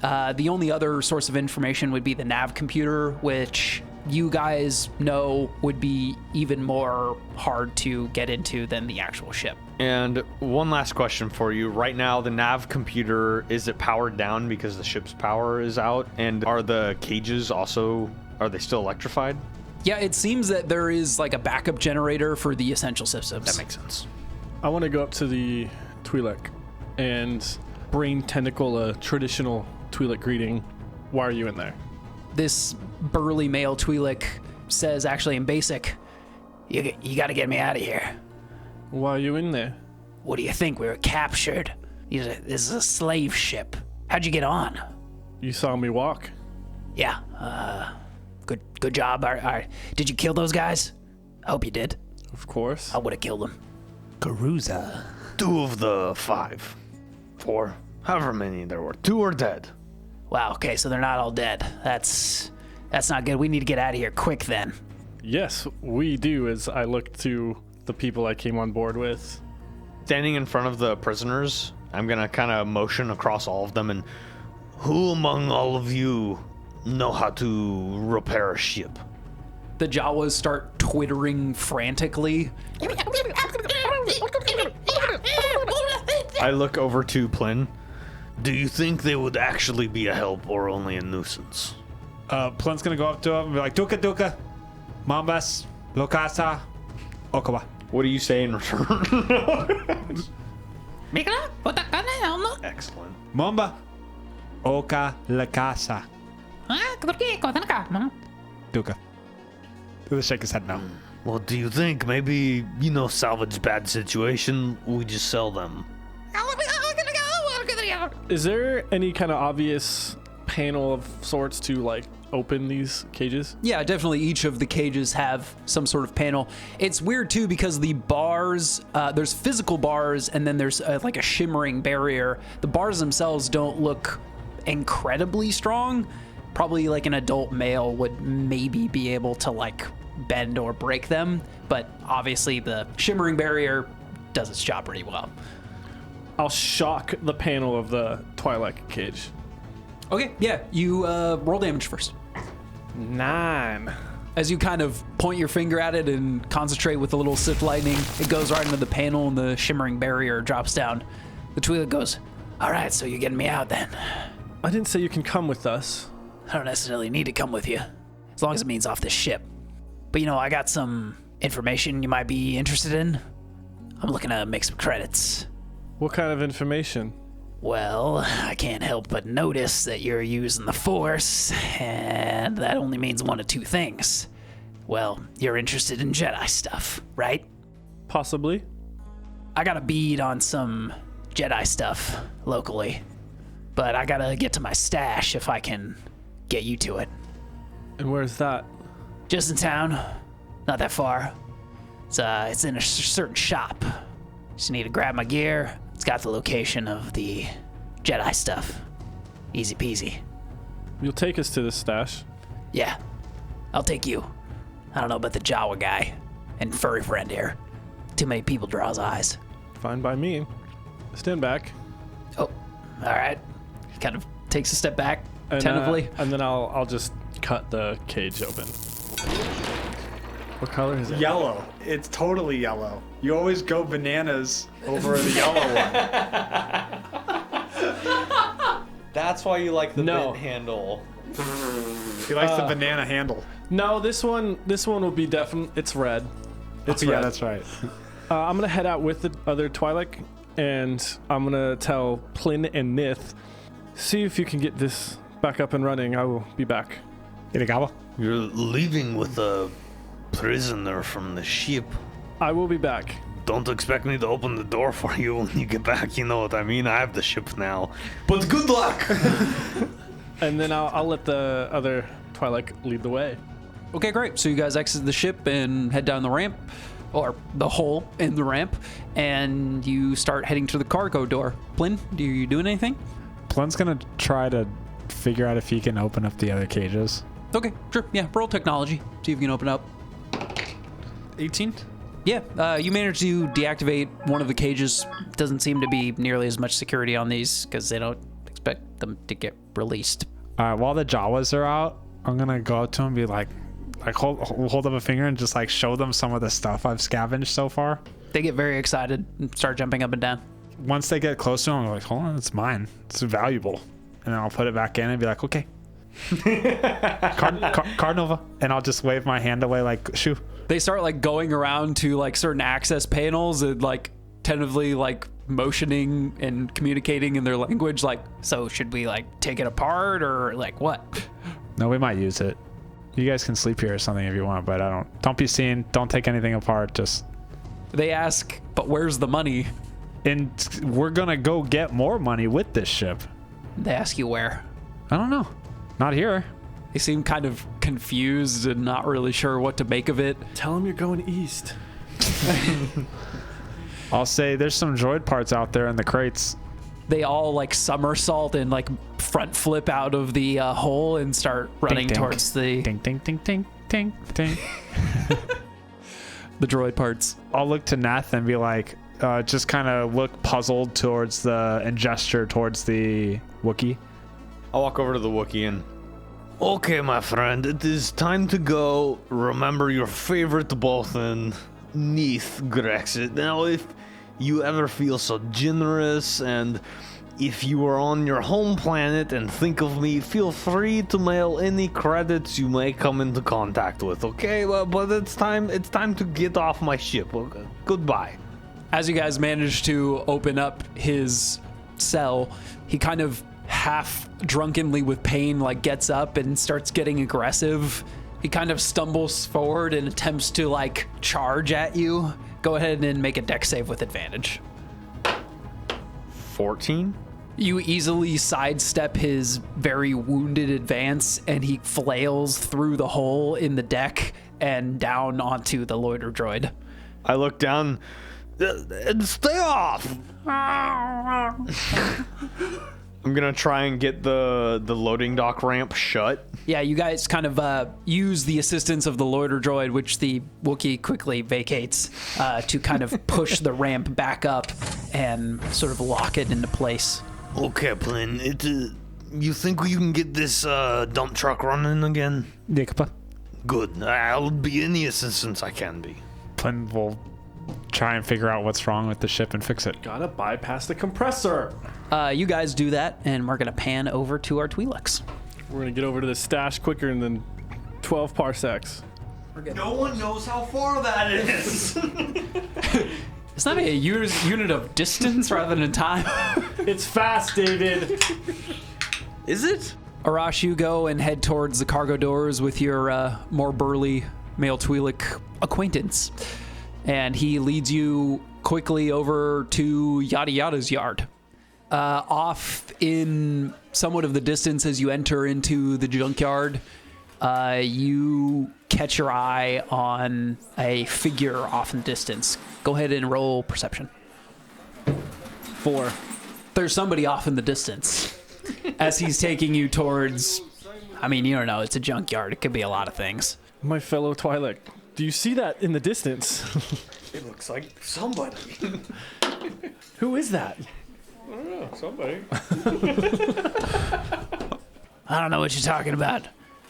The only other source of information would be the nav computer, which you guys know would be even more hard to get into than the actual ship. And one last question for you. Right now, the nav computer, is it powered down because the ship's power is out? And are the cages also, are they still electrified? Yeah, it seems that there is like a backup generator for the essential systems. That makes sense. I want to go up to the Twi'lek and brain tentacle a traditional Twi'lek greeting. Why are you in there? This burly male Twi'lek says, actually in basic, you got to get me out of here. Why are you in there? What do you think? We were captured. This is a slave ship. How'd you get on? You saw me walk. Yeah. Good job. All right. Did you kill those guys? I hope you did. Of course. I would have killed them. Garuza. 2 of the 5. 4. However many there were. 2 are dead. Wow, okay, so they're not all dead. That's not good. We need to get out of here quick then. Yes, we do, as I look to the people I came on board with. Standing in front of the prisoners, I'm gonna kind of motion across all of them and Who among all of you know how to repair a ship? The Jawas start twittering frantically. I look over to Plin. Do you think they would actually be a help or only a nuisance? Plin's gonna go up to him and be like, Duka Duka, Mambas, Lokasa, Okawa. What do you say in return? Excellent. Mamba, Oka Lakasa. Duka. He'll shake his head no. Well, do you think maybe, salvage bad situation, we just sell them? Is there any kind of obvious panel of sorts to like open these cages? Yeah, definitely each of the cages have some sort of panel. It's weird too because the bars, there's physical bars and then there's like a shimmering barrier. The bars themselves don't look incredibly strong. Probably like an adult male would maybe be able to like bend or break them, but obviously the shimmering barrier does its job pretty well. I'll shock the panel of the Twi'lek cage. Okay, yeah, you roll damage first. 9. As you kind of point your finger at it and concentrate with a little Sith lightning, it goes right into the panel and the shimmering barrier drops down. The Twi'lek goes, all right, so you're getting me out then. I didn't say you can come with us. I don't necessarily need to come with you, as long as it means off this ship. But I got some information you might be interested in. I'm looking to make some credits. What kind of information? Well, I can't help but notice that you're using the Force, and that only means one of two things. Well, you're interested in Jedi stuff, right? Possibly. I got a bead on some Jedi stuff locally, but I gotta get to my stash if I can get you to it. And where's that? Just in town, not that far. It's in a certain shop. Just need to grab my gear. It's got the location of the Jedi stuff. Easy peasy. You'll take us to the stash. Yeah, I'll take you. I don't know about the Jawa guy and furry friend here. Too many people draw his eyes. Fine by me. Stand back. Oh, all right. He kind of takes a step back, And, tentatively. and then I'll just cut the cage open. What color is it? Yellow. It's totally yellow. You always go bananas over the yellow one. That's why you like the No. bit handle. He likes the banana handle. No, this one will be definitely. It's red. It's red. Yeah, that's right. I'm gonna head out with the other Twi'lek, and I'm gonna tell Plin and Nith, see if you can get this back up and running. I will be back. Iragawa. You're leaving with a prisoner from the ship. I will be back. Don't expect me to open the door for you when you get back, you know what I mean? I have the ship now. But good luck! And then I'll let the other Twi'lek lead the way. Okay, great. So you guys exit the ship and head down the ramp, or the hole in the ramp, and you start heading to the cargo door. Plin, do you doing anything? Plin's gonna try to figure out if he can open up the other cages. Okay, sure. Yeah, roll technology. See if you can open up. 18? Yeah, you managed to deactivate one of the cages. Doesn't seem to be nearly as much security on these because they don't expect them to get released. While the Jawas are out, I'm gonna go up to him and be like hold up a finger and just like show them some of the stuff I've scavenged so far. They get very excited and start jumping up and down. Once they get close to him, I'm like, hold on, it's mine. It's valuable. And then I'll put it back in and be like, okay. Card Nova. And I'll just wave my hand away like, shoo. They start like going around to like certain access panels and like tentatively like motioning and communicating in their language. Like, so should we like take it apart or like what? No, we might use it. You guys can sleep here or something if you want, but don't be seen. Don't take anything apart. Just. They ask, but where's the money? And we're gonna go get more money with this ship. They ask you where. I don't know. Not here. They seem kind of confused and not really sure what to make of it. Tell him you're going east. I'll say there's some droid parts out there in the crates. they all like somersault and like front flip out of the hole and start running dink. towards the Ding, ding, ding, ding, ding, ding. the droid parts. I'll look to Nath and be like, just kind of look puzzled towards and gesture towards the Wookiee. I'll walk over to the Wookiee and Okay, my friend, it is time to go. Remember your favorite Bothan, Neath Grexit. Now, if you ever feel so generous and if you are on your home planet and think of me, feel free to mail any credits you may come into contact with, okay? But it's time to get off my ship. Okay? Goodbye. As you guys manage to open up his cell, he kind of half drunkenly with pain like gets up and starts getting aggressive. He kind of stumbles forward and attempts to like charge at you. Go ahead and make a dex save with advantage. 14. You easily sidestep his very wounded advance, and he flails through the hole in the deck and down onto the loiter droid. I look down and stay off. I'm gonna try and get the loading dock ramp shut. Yeah, you guys kind of use the assistance of the loiter droid, which the Wookiee quickly vacates, to kind of push the ramp back up and sort of lock it into place. Okay, Plin, you think you can get this dump truck running again? Good. I'll be any assistance I can be. Flynn will try and figure out what's wrong with the ship and fix it. Gotta bypass the compressor. You guys do that, and we're going to pan over to our Twi'leks. We're gonna get over to the stash quicker than 12 parsecs. No one knows how far that is. It's not a unit of distance rather than time. It's fast, David. Is it? Arash, you go and head towards the cargo doors with your more burly male Twi'lek acquaintance. And he leads you quickly over to Yada Yada's yard. Off in somewhat of the distance as you enter into the junkyard, you catch your eye on a figure off in the distance. Go ahead and roll perception. 4. There's somebody off in the distance as he's taking you towards, I mean, you don't know, it's a junkyard. It could be a lot of things. My fellow Twi'lek, do you see that in the distance? It looks like somebody. Who is that? I don't know, somebody. I don't know what you're talking about.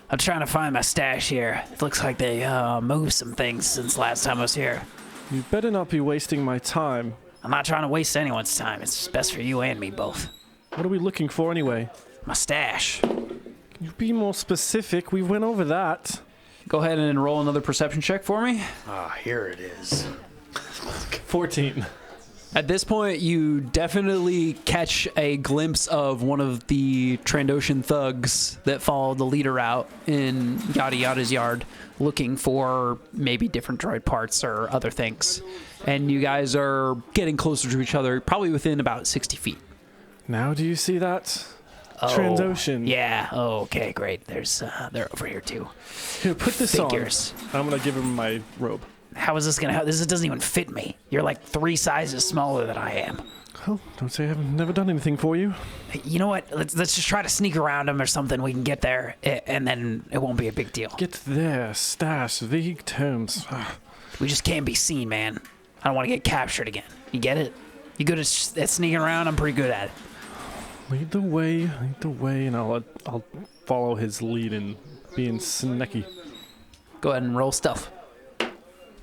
I'm trying to find my stash here. It looks like they moved some things since last time I was here. You better not be wasting my time. I'm not trying to waste anyone's time. It's best for you and me both. What are we looking for anyway? My stash. Can you be more specific? We went over that. Go ahead and roll another perception check for me. Ah, here it is. 14. At this point, you definitely catch a glimpse of one of the Trandoshan thugs that followed the leader out in Yada Yada's yard, looking for maybe different droid parts or other things. And you guys are getting closer to each other, probably within about 60 feet. Now do you see that? Oh, Trandoshan. Yeah. Oh, okay, great. They're over here too. Here, put this Figures. on. I'm gonna give him my robe. How is this gonna help? This doesn't even fit me. You're like 3 sizes smaller than I am. Oh, don't say I've never done anything for you. You know what? Let's just try to sneak around him or something. We can get there, and then it won't be a big deal. Get there, stash, vague terms. We just can't be seen, man. I don't want to get captured again. You get it? You good at sneaking around? I'm pretty good at it. Lead the way, and I'll follow his lead in being sneaky. Go ahead and roll stealth.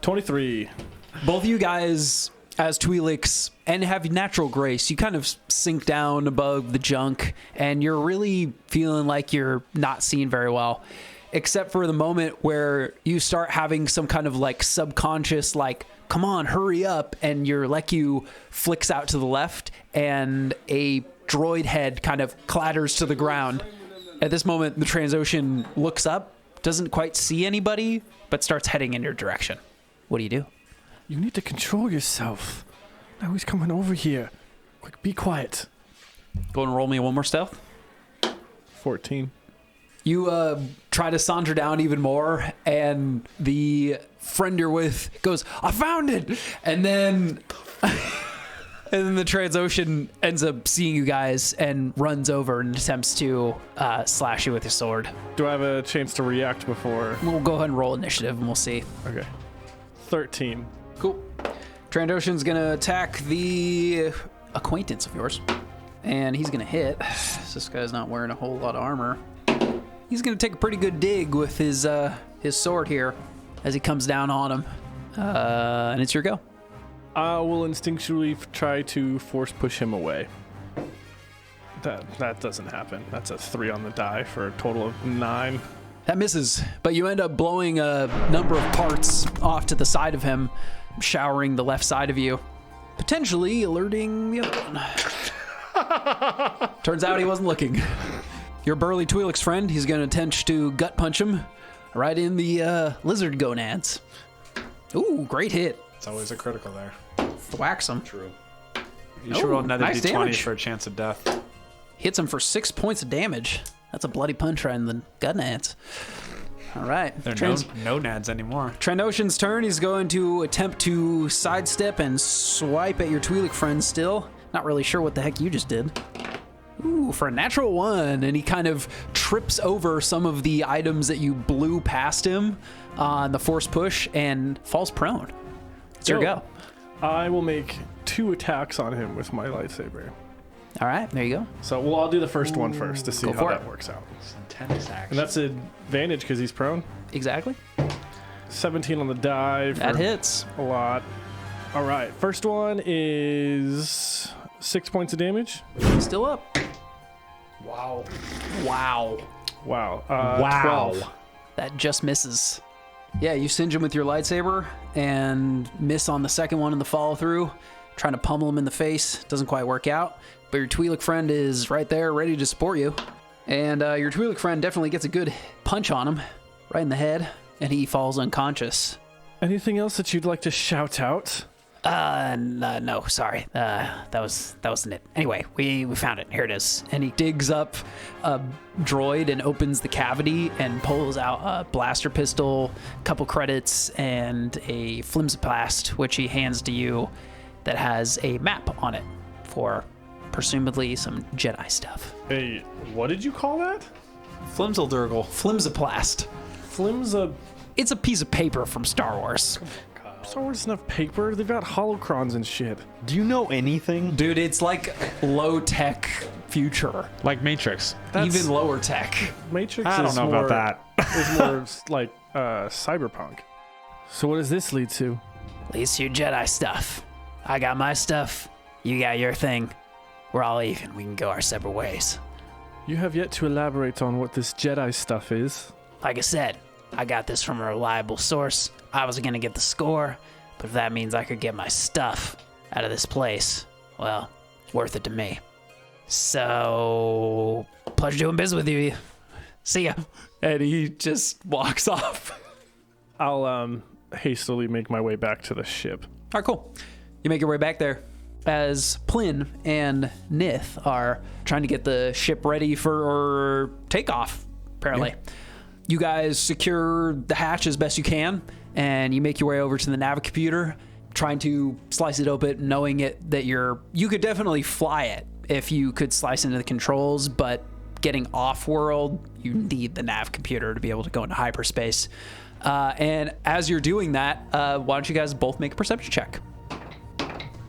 23. Both of you guys, as Twi'leks, and have natural grace, you kind of sink down above the junk, and you're really feeling like you're not seen very well, except for the moment where you start having some kind of like subconscious, like, come on, hurry up, and your Leku flicks out to the left, and a droid head kind of clatters to the ground. At this moment, the Trandoshan looks up, doesn't quite see anybody, but starts heading in your direction. What do you do? You need to control yourself. Now he's coming over here. Quick, be quiet. Go and roll me one more stealth. 14. You try to saunter down even more, and the friend you're with goes, I found it! And then And then the Transocean ends up seeing you guys and runs over and attempts to slash you with his sword. Do I have a chance to react before? We'll go ahead and roll initiative and we'll see. Okay. 13. Cool. Trandocean's gonna attack the acquaintance of yours. And he's gonna hit. This guy's not wearing a whole lot of armor. He's gonna take a pretty good dig with his sword here as he comes down on him. And it's your go. I will instinctually try to force push him away. That doesn't happen. That's a 3 on the die for a total of 9. That misses, but you end up blowing a number of parts off to the side of him, showering the left side of you, potentially alerting the other one. Turns out he wasn't looking. Your burly Twi'lek friend, he's going to attempt to gut punch him right in the lizard gonads. Ooh, great hit. It's always a critical there. Whacks him. True. You should roll another nice d20 damage. for a chance of death. Hits him for 6 points of damage. That's a bloody punch right in the gonads. All right. There are no nads anymore. Trandocean's turn. He's going to attempt to sidestep and swipe at your Twi'lek friend still. Not really sure what the heck you just did. Ooh, for a natural 1. And he kind of trips over some of the items that you blew past him on the force push and falls prone. It's your go. I will make 2 attacks on him with my lightsaber. All right, there you go. So, well, I'll do the first one first to see Go how for that it. works out. Intense action. And that's an advantage because he's prone. Exactly. 17 on the die. That for hits. a lot. All right, first one is 6 points of damage. Still up. Wow. Wow. Wow. Wow. 12. That just misses. Yeah, you singe him with your lightsaber and miss on the second one in the follow through, trying to pummel him in the face. Doesn't quite work out, but your Twi'lek friend is right there ready to support you. And your Twi'lek friend definitely gets a good punch on him right in the head, and he falls unconscious. Anything else that you'd like to shout out? No, sorry. That wasn't it. Anyway, we found it. Here it is. And he digs up a droid and opens the cavity and pulls out a blaster pistol, a couple credits, and a flimsiplast, which he hands to you that has a map on it for presumably some Jedi stuff. Hey, what did you call that? Flimsildurgle. Flimsiplast. Flimsa. It's a piece of paper from Star Wars. Star Wars doesn't have paper. They've got holocrons and shit. Do you know anything? Dude, it's like low-tech future. Like Matrix. Even lower tech. Matrix I don't is know more, about that. is more like cyberpunk. So what does this lead to? At least your Jedi stuff. I got my stuff. You got your thing. We're all even. We can go our separate ways. You have yet to elaborate on what this Jedi stuff is. Like I said, I got this from a reliable source. I was gonna get the score, but if that means I could get my stuff out of this place, well, worth it to me. So, pleasure doing business with you. See ya. And he just walks off. I'll hastily make my way back to the ship. All right, cool. You make your way back there as Plyn and Nith are trying to get the ship ready for takeoff, apparently. Yeah. You guys secure the hatch as best you can, and you make your way over to the navicomputer, trying to slice it open, knowing that you could definitely fly it if you could slice into the controls, but getting off-world, you need the navicomputer to be able to go into hyperspace. And as you're doing that, why don't you guys both make a perception check?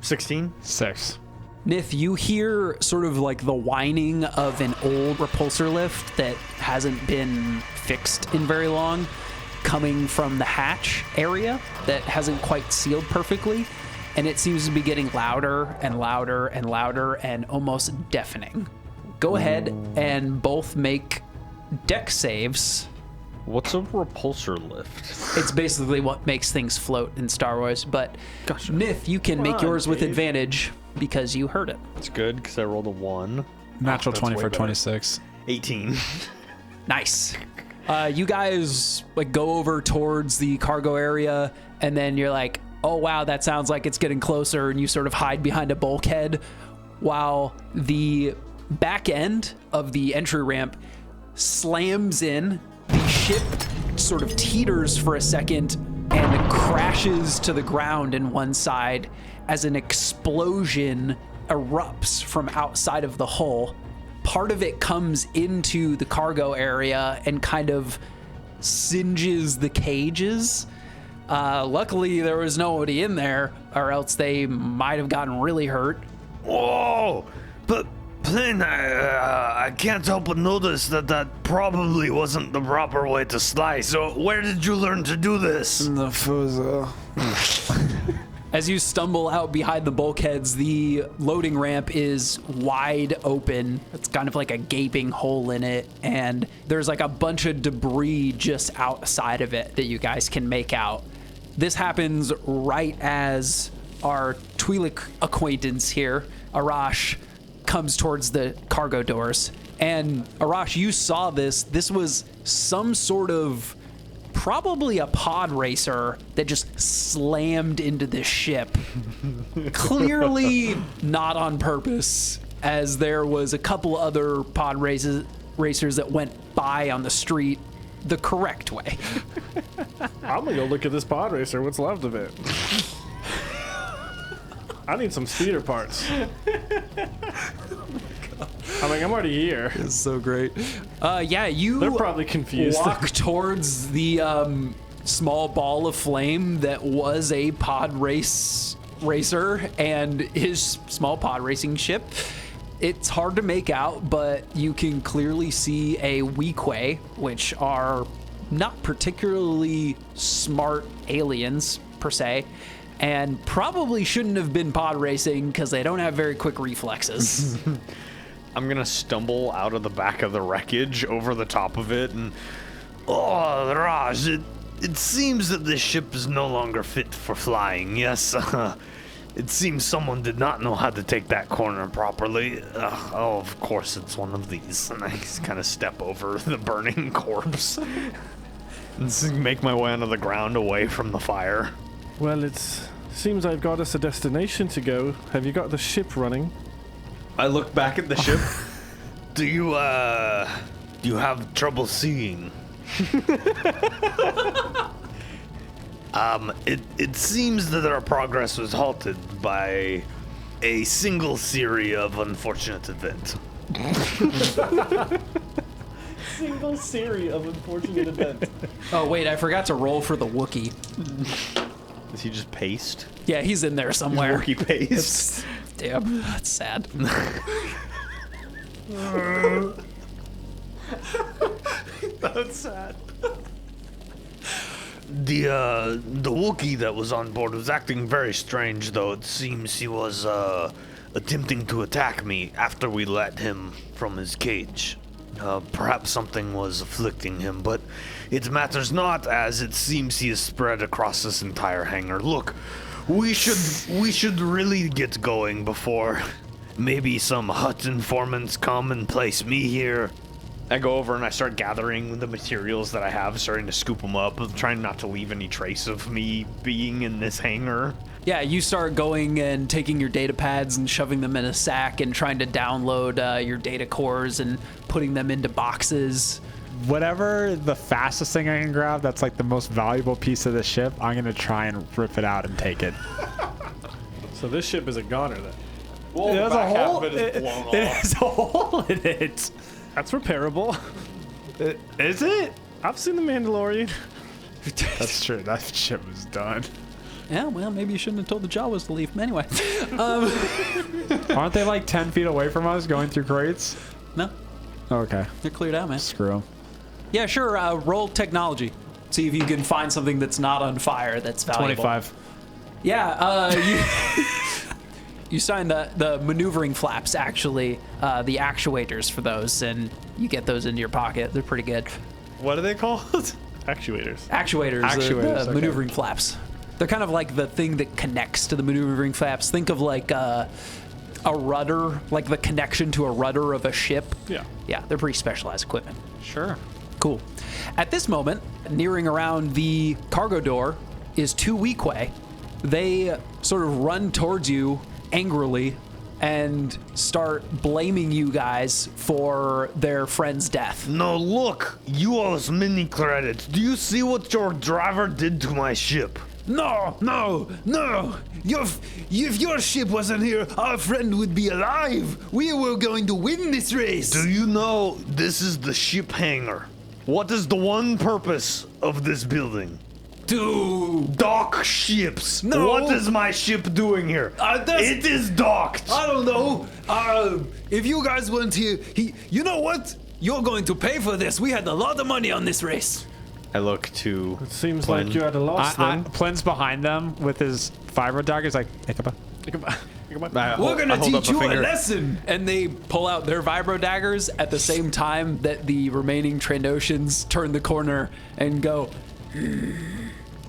16? 6. Nith, you hear sort of like the whining of an old repulsor lift that hasn't been fixed in very long coming from the hatch area that hasn't quite sealed perfectly. And it seems to be getting louder and louder and louder and almost deafening. Go ahead and both make deck saves. What's a repulsor lift? It's basically what makes things float in Star Wars. But Gotcha. Nith, you can make on, yours with Dave. advantage because you heard it. It's good because I rolled a 1. Natural that's 20 way for better. 26. 18. Nice. You guys like go over towards the cargo area, and then you're like, oh wow, that sounds like it's getting closer, and you sort of hide behind a bulkhead while the back end of the entry ramp slams in. The ship sort of teeters for a second and crashes to the ground in one side as an explosion erupts from outside of the hull. Part of it comes into the cargo area and kind of singes the cages. Luckily, there was nobody in there, or else they might have gotten really hurt. Whoa! But Plane, I can't help but notice that probably wasn't the proper way to slice. So where did you learn to do this? The Fuzo. As you stumble out behind the bulkheads, the loading ramp is wide open. It's kind of like a gaping hole in it, and there's like a bunch of debris just outside of it that you guys can make out. This happens right as our Twi'lek acquaintance here, Arash, comes towards the cargo doors. And Arash, you saw this. This was some sort of probably a pod racer that just slammed into this ship. Clearly not on purpose, as there was a couple other pod racers that went by on the street the correct way. I'm gonna go look at this pod racer. What's left of it? I need some speeder parts. I'm already here. It's so great. Yeah, you They're probably confused. walk towards the small ball of flame that was a pod racer and his small pod racing ship. It's hard to make out, but you can clearly see a Weequay, which are not particularly smart aliens per se, and probably shouldn't have been pod racing because they don't have very quick reflexes. I'm gonna stumble out of the back of the wreckage over the top of it, and Oh, Raj, it seems that this ship is no longer fit for flying. Yes, it seems someone did not know how to take that corner properly. Oh, of course it's one of these. and I just kind of step over the burning corpse and just make my way onto the ground away from the fire. Well, it seems I've got us a destination to go. Have you got the ship running? I look back at the ship. Do you have trouble seeing? It seems that our progress was halted by a single series of unfortunate events. Single series of unfortunate events. Oh, wait, I forgot to roll for the Wookiee. Is he just paste? Yeah, he's in there somewhere. Wookiee paste. Damn, that's sad. That's sad. The Wookiee that was on board was acting very strange, though. It seems he was attempting to attack me after we let him from his cage. Perhaps something was afflicting him, but it matters not, as it seems he is spread across this entire hangar. Look, we should really get going before maybe some Hut informants come and place me here. I go over and I start gathering the materials that I have, starting to scoop them up, trying not to leave any trace of me being in this hangar. Yeah, you start going and taking your data pads and shoving them in a sack and trying to download your data cores and putting them into boxes. Whatever the fastest thing I can grab that's like the most valuable piece of the ship, I'm going to try and rip it out and take it. So this ship is a goner then. Well, There's a hole. It There's a hole in it. That's repairable. Is it? I've seen The Mandalorian. That's true. That ship was done. Yeah, well, maybe you shouldn't have told the Jawas to leave. Anyway, Aren't they like 10 feet away from us going through crates? no, Okay. they're cleared out, man. Screw them. Yeah, sure. Roll technology. See if you can find something that's not on fire that's valuable. 25. Yeah, you sign the maneuvering flaps, actually, the actuators for those, and you get those into your pocket. They're pretty good. What are they called? Actuators. Actuators, Actuators, the okay. maneuvering flaps. They're kind of like the thing that connects to the maneuvering flaps. Think of like a rudder, like the connection to a rudder of a ship. Yeah. Yeah, they're pretty specialized equipment. Sure. Cool. At this moment, nearing around the cargo door is two Weequay. They sort of run towards you angrily and start blaming you guys for their friend's death. No, look, you owe us many credits. Do you see what your driver did to my ship? No, no, no! If your ship wasn't here, our friend would be alive! We were going to win this race! Do you know this is the ship hangar? What is the one purpose of this building? To Dock ships. No. What is my ship doing here? that's- It is docked. I don't know. If you guys weren't here, you know what? You're going to pay for this. We had a lot of money on this race. I look to. It seems Flynn. like you're at a loss then. Plin's behind them with his vibro dagger. He's like, Ichabod. We're gonna hold up teach you a finger. lesson. And they pull out their vibro daggers at the same time that the remaining Trandoshans turn the corner and go,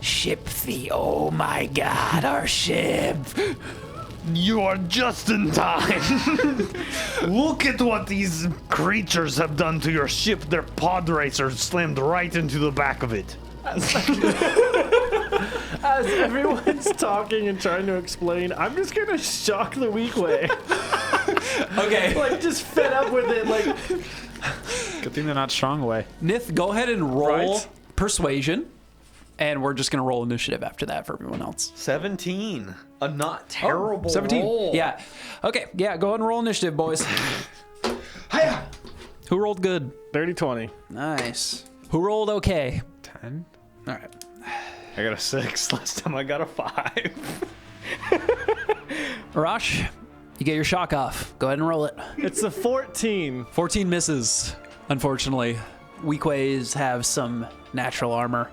Ship the. Oh my god, our ship. You are just in time. Look at what these creatures have done to your ship. Their pod racer slammed right into the back of it. As everyone's talking and trying to explain, I'm just gonna shock the weak way. okay, Like, just fed up with it. Like, Good thing they're not strong away. Nith, go ahead and roll Right. persuasion. And we're just going to roll initiative after that for everyone else. 17. A not terrible 17. roll. Yeah. Okay. Yeah. Go ahead and roll initiative, boys. Hiya. Who rolled good? dirty 20. Nice. Who rolled okay? 10. All right. I got a 6. Last time I got a 5. Arash, you get your shock off. Go ahead and roll it. It's a 14. 14 misses, unfortunately. Weak ways have some natural armor,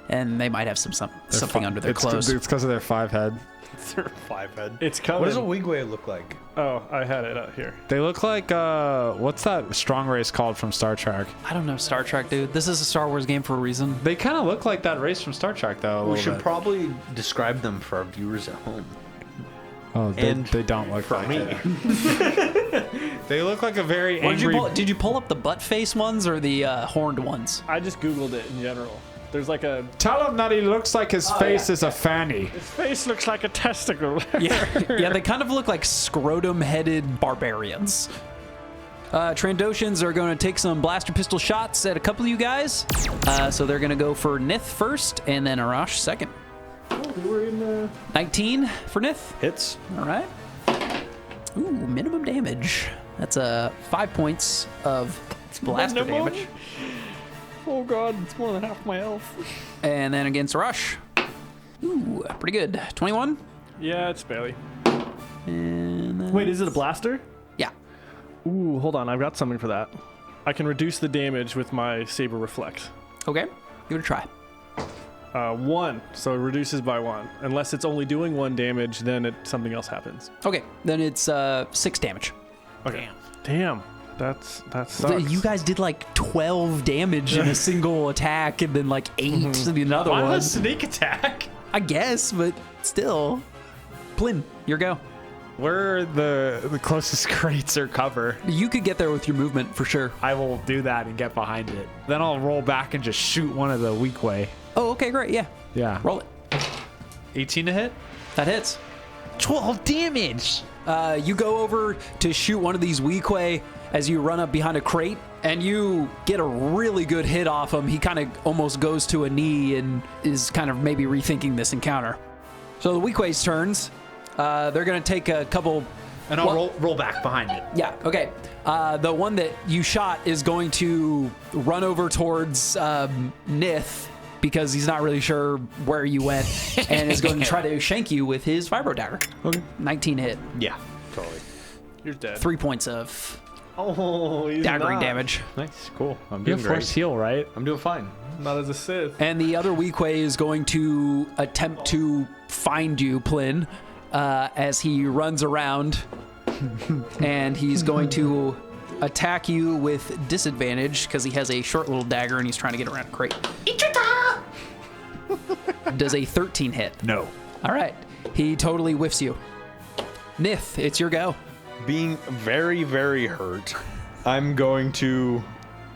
and they might have something under their clothes. It's because of their 5 head. It's their 5 head. It's coming. What does a Wigway look like? Oh, I had it out here. They look like, what's that strong race called from Star Trek? I don't know Star Trek, dude. This is a Star Wars game for a reason. They kind of look like that race from Star Trek, though. We should probably describe them for our viewers at home. Oh, and they don't look For like me. it. They look like a very What angry. did you pull up the butt face ones or the horned ones? I just Googled it in general. There's like a. Tell him that he looks like his face is a fanny. His face looks like a testicle. Yeah, they kind of look like scrotum-headed barbarians. Trandoshans are going to take some blaster pistol shots at a couple of you guys. So they're going to go for Nith first, and then Arash second. We were in 19 for Nith. Hits. All right. Ooh, minimum damage. That's 5 points of blaster Minimum? damage. Oh god, it's more than half my health. And then against Arash. Ooh, pretty good. 21. Yeah, it's barely. And then, Wait, is it a blaster? yeah. Ooh, hold on, I've got something for that. I can reduce the damage with my Saber Reflect. Okay. Give it a try. 1, so it reduces by 1. Unless it's only doing 1 damage, then something else happens. Okay. Then it's 6 damage. Okay. Damn. That sucks. You guys did like 12 damage in a single attack and then like 8 in another Why one. was sneak attack? I guess, but still. Plin, your go. Where are the closest crates or cover? You could get there with your movement for sure. I will do that and get behind it. Then I'll roll back and just shoot one of the weak way. Oh, okay, great. Yeah. Yeah. Roll it. 18 to hit? That hits. 12 damage. You go over to shoot one of these Weequay as you run up behind a crate, and you get a really good hit off him. He kind of almost goes to a knee and is kind of maybe rethinking this encounter. So the Weequay's turns. They're going to take a couple... And I'll roll back behind it. Yeah, okay. The one that you shot is going to run over towards Nith because he's not really sure where you went and is going to try to shank you with his vibro dagger. Okay. 19 hit. Yeah, totally. You're dead. 3 points of Oh, he's daggering not. damage. Nice, cool. I'm You doing have great. force heal, right? I'm doing fine. Not as a Sith. And the other Weequay is going to attempt to find you, Plin, as he runs around. And he's going to attack you with disadvantage because he has a short little dagger and he's trying to get around a crate. Does a 13 hit? No. All right. He totally whiffs you. Nith, it's your go. Being very, very hurt, I'm going to...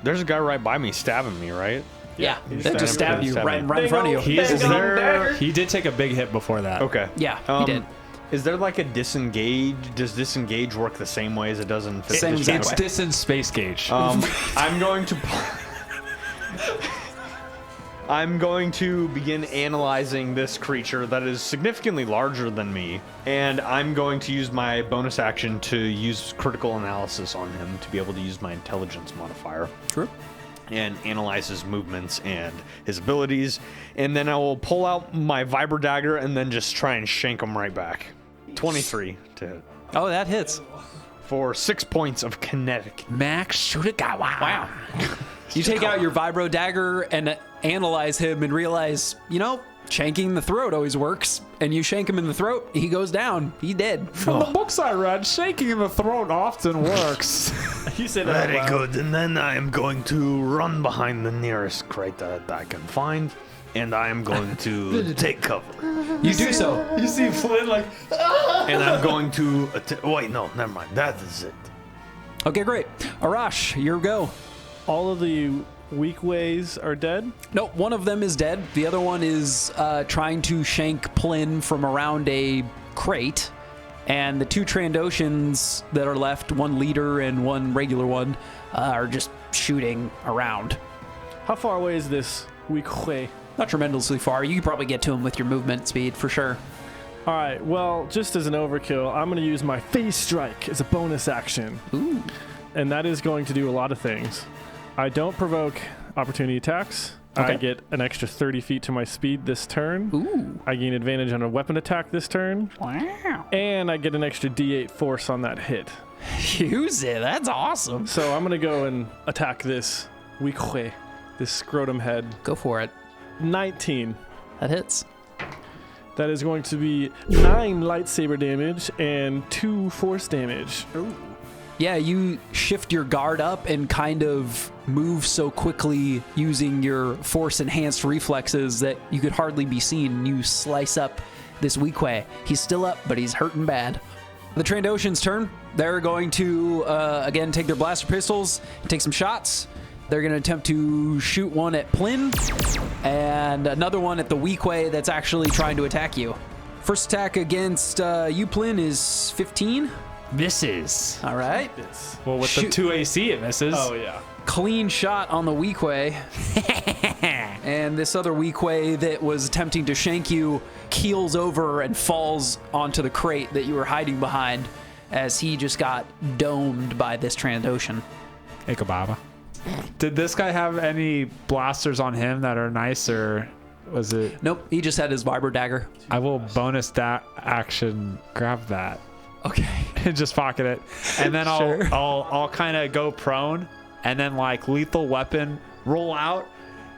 There's a guy right by me stabbing me, right? Yeah. he's That just stabbing stabbed me, you stabbing right in front of you. He is Bang on dagger. He did take a big hit before that. Okay. Yeah, he did. Is there like a disengage? Does disengage work the same way as it does in Same Fifth exact It's way. this in space gauge. I'm going to... I'm going to begin analyzing this creature that is significantly larger than me, and I'm going to use my bonus action to use critical analysis on him to be able to use my intelligence modifier. True. And analyze his movements and his abilities, and then I will pull out my Vibra Dagger and then just try and shank him right back. 23 to hit. Oh, that hits. For 6 points of kinetic. Max Shurikawa. Wow. You take out your vibro dagger and analyze him and realize, shanking the throat always works. And you shank him in the throat, he goes down. He's dead. From the books I read, shaking in the throat often works. You said that. Very out loud. good. And then I am going to run behind the nearest crate that I can find, and I am going to take cover. You do so. You see Flynn like, And I'm going to wait. No, never mind. That is it. Okay, great. Arash, your go. All of the weak ways are dead. Nope, one of them is dead. The other one is trying to shank Plyn from around a crate. And the two Trandoshans that are left, one leader and one regular one, are just shooting around. How far away is this weak way? Not tremendously far. You could probably get to him with your movement speed for sure. All right, well, just as an overkill, I'm going to use my Phase Strike as a bonus action. Ooh. And that is going to do a lot of things. I don't provoke opportunity attacks. Okay. I get an extra 30 feet to my speed this turn. Ooh. I gain advantage on a weapon attack this turn. Wow. And I get an extra D8 force on that hit. Use it. That's awesome. So I'm going to go and attack this weak way, this scrotum head. Go for it. 19. That hits. That is going to be 9 lightsaber damage and 2 force damage. Yeah, you shift your guard up and kind of move so quickly using your force-enhanced reflexes that you could hardly be seen. You slice up this Weequay. He's still up, but he's hurting bad. The Trandoshan's turn. They're going to, again, take their blaster pistols and take some shots. They're going to attempt to shoot one at Plyn and another one at the Weequay that's actually trying to attack you. First attack against you, Plyn, is 15. Misses. All right. well, with Shoot. the 2 AC, it misses. Oh, yeah. Clean shot on the Weequay. And this other Weequay that was attempting to shank you keels over and falls onto the crate that you were hiding behind as he just got domed by this Trandoshan. Ikebaba. Did this guy have any blasters on him that are nice, or was it? Nope, he just had his vibro dagger. I will bonus that action, grab that, Okay. and just pocket it, and then Sure. I'll kind of go prone, and then like lethal weapon, roll out,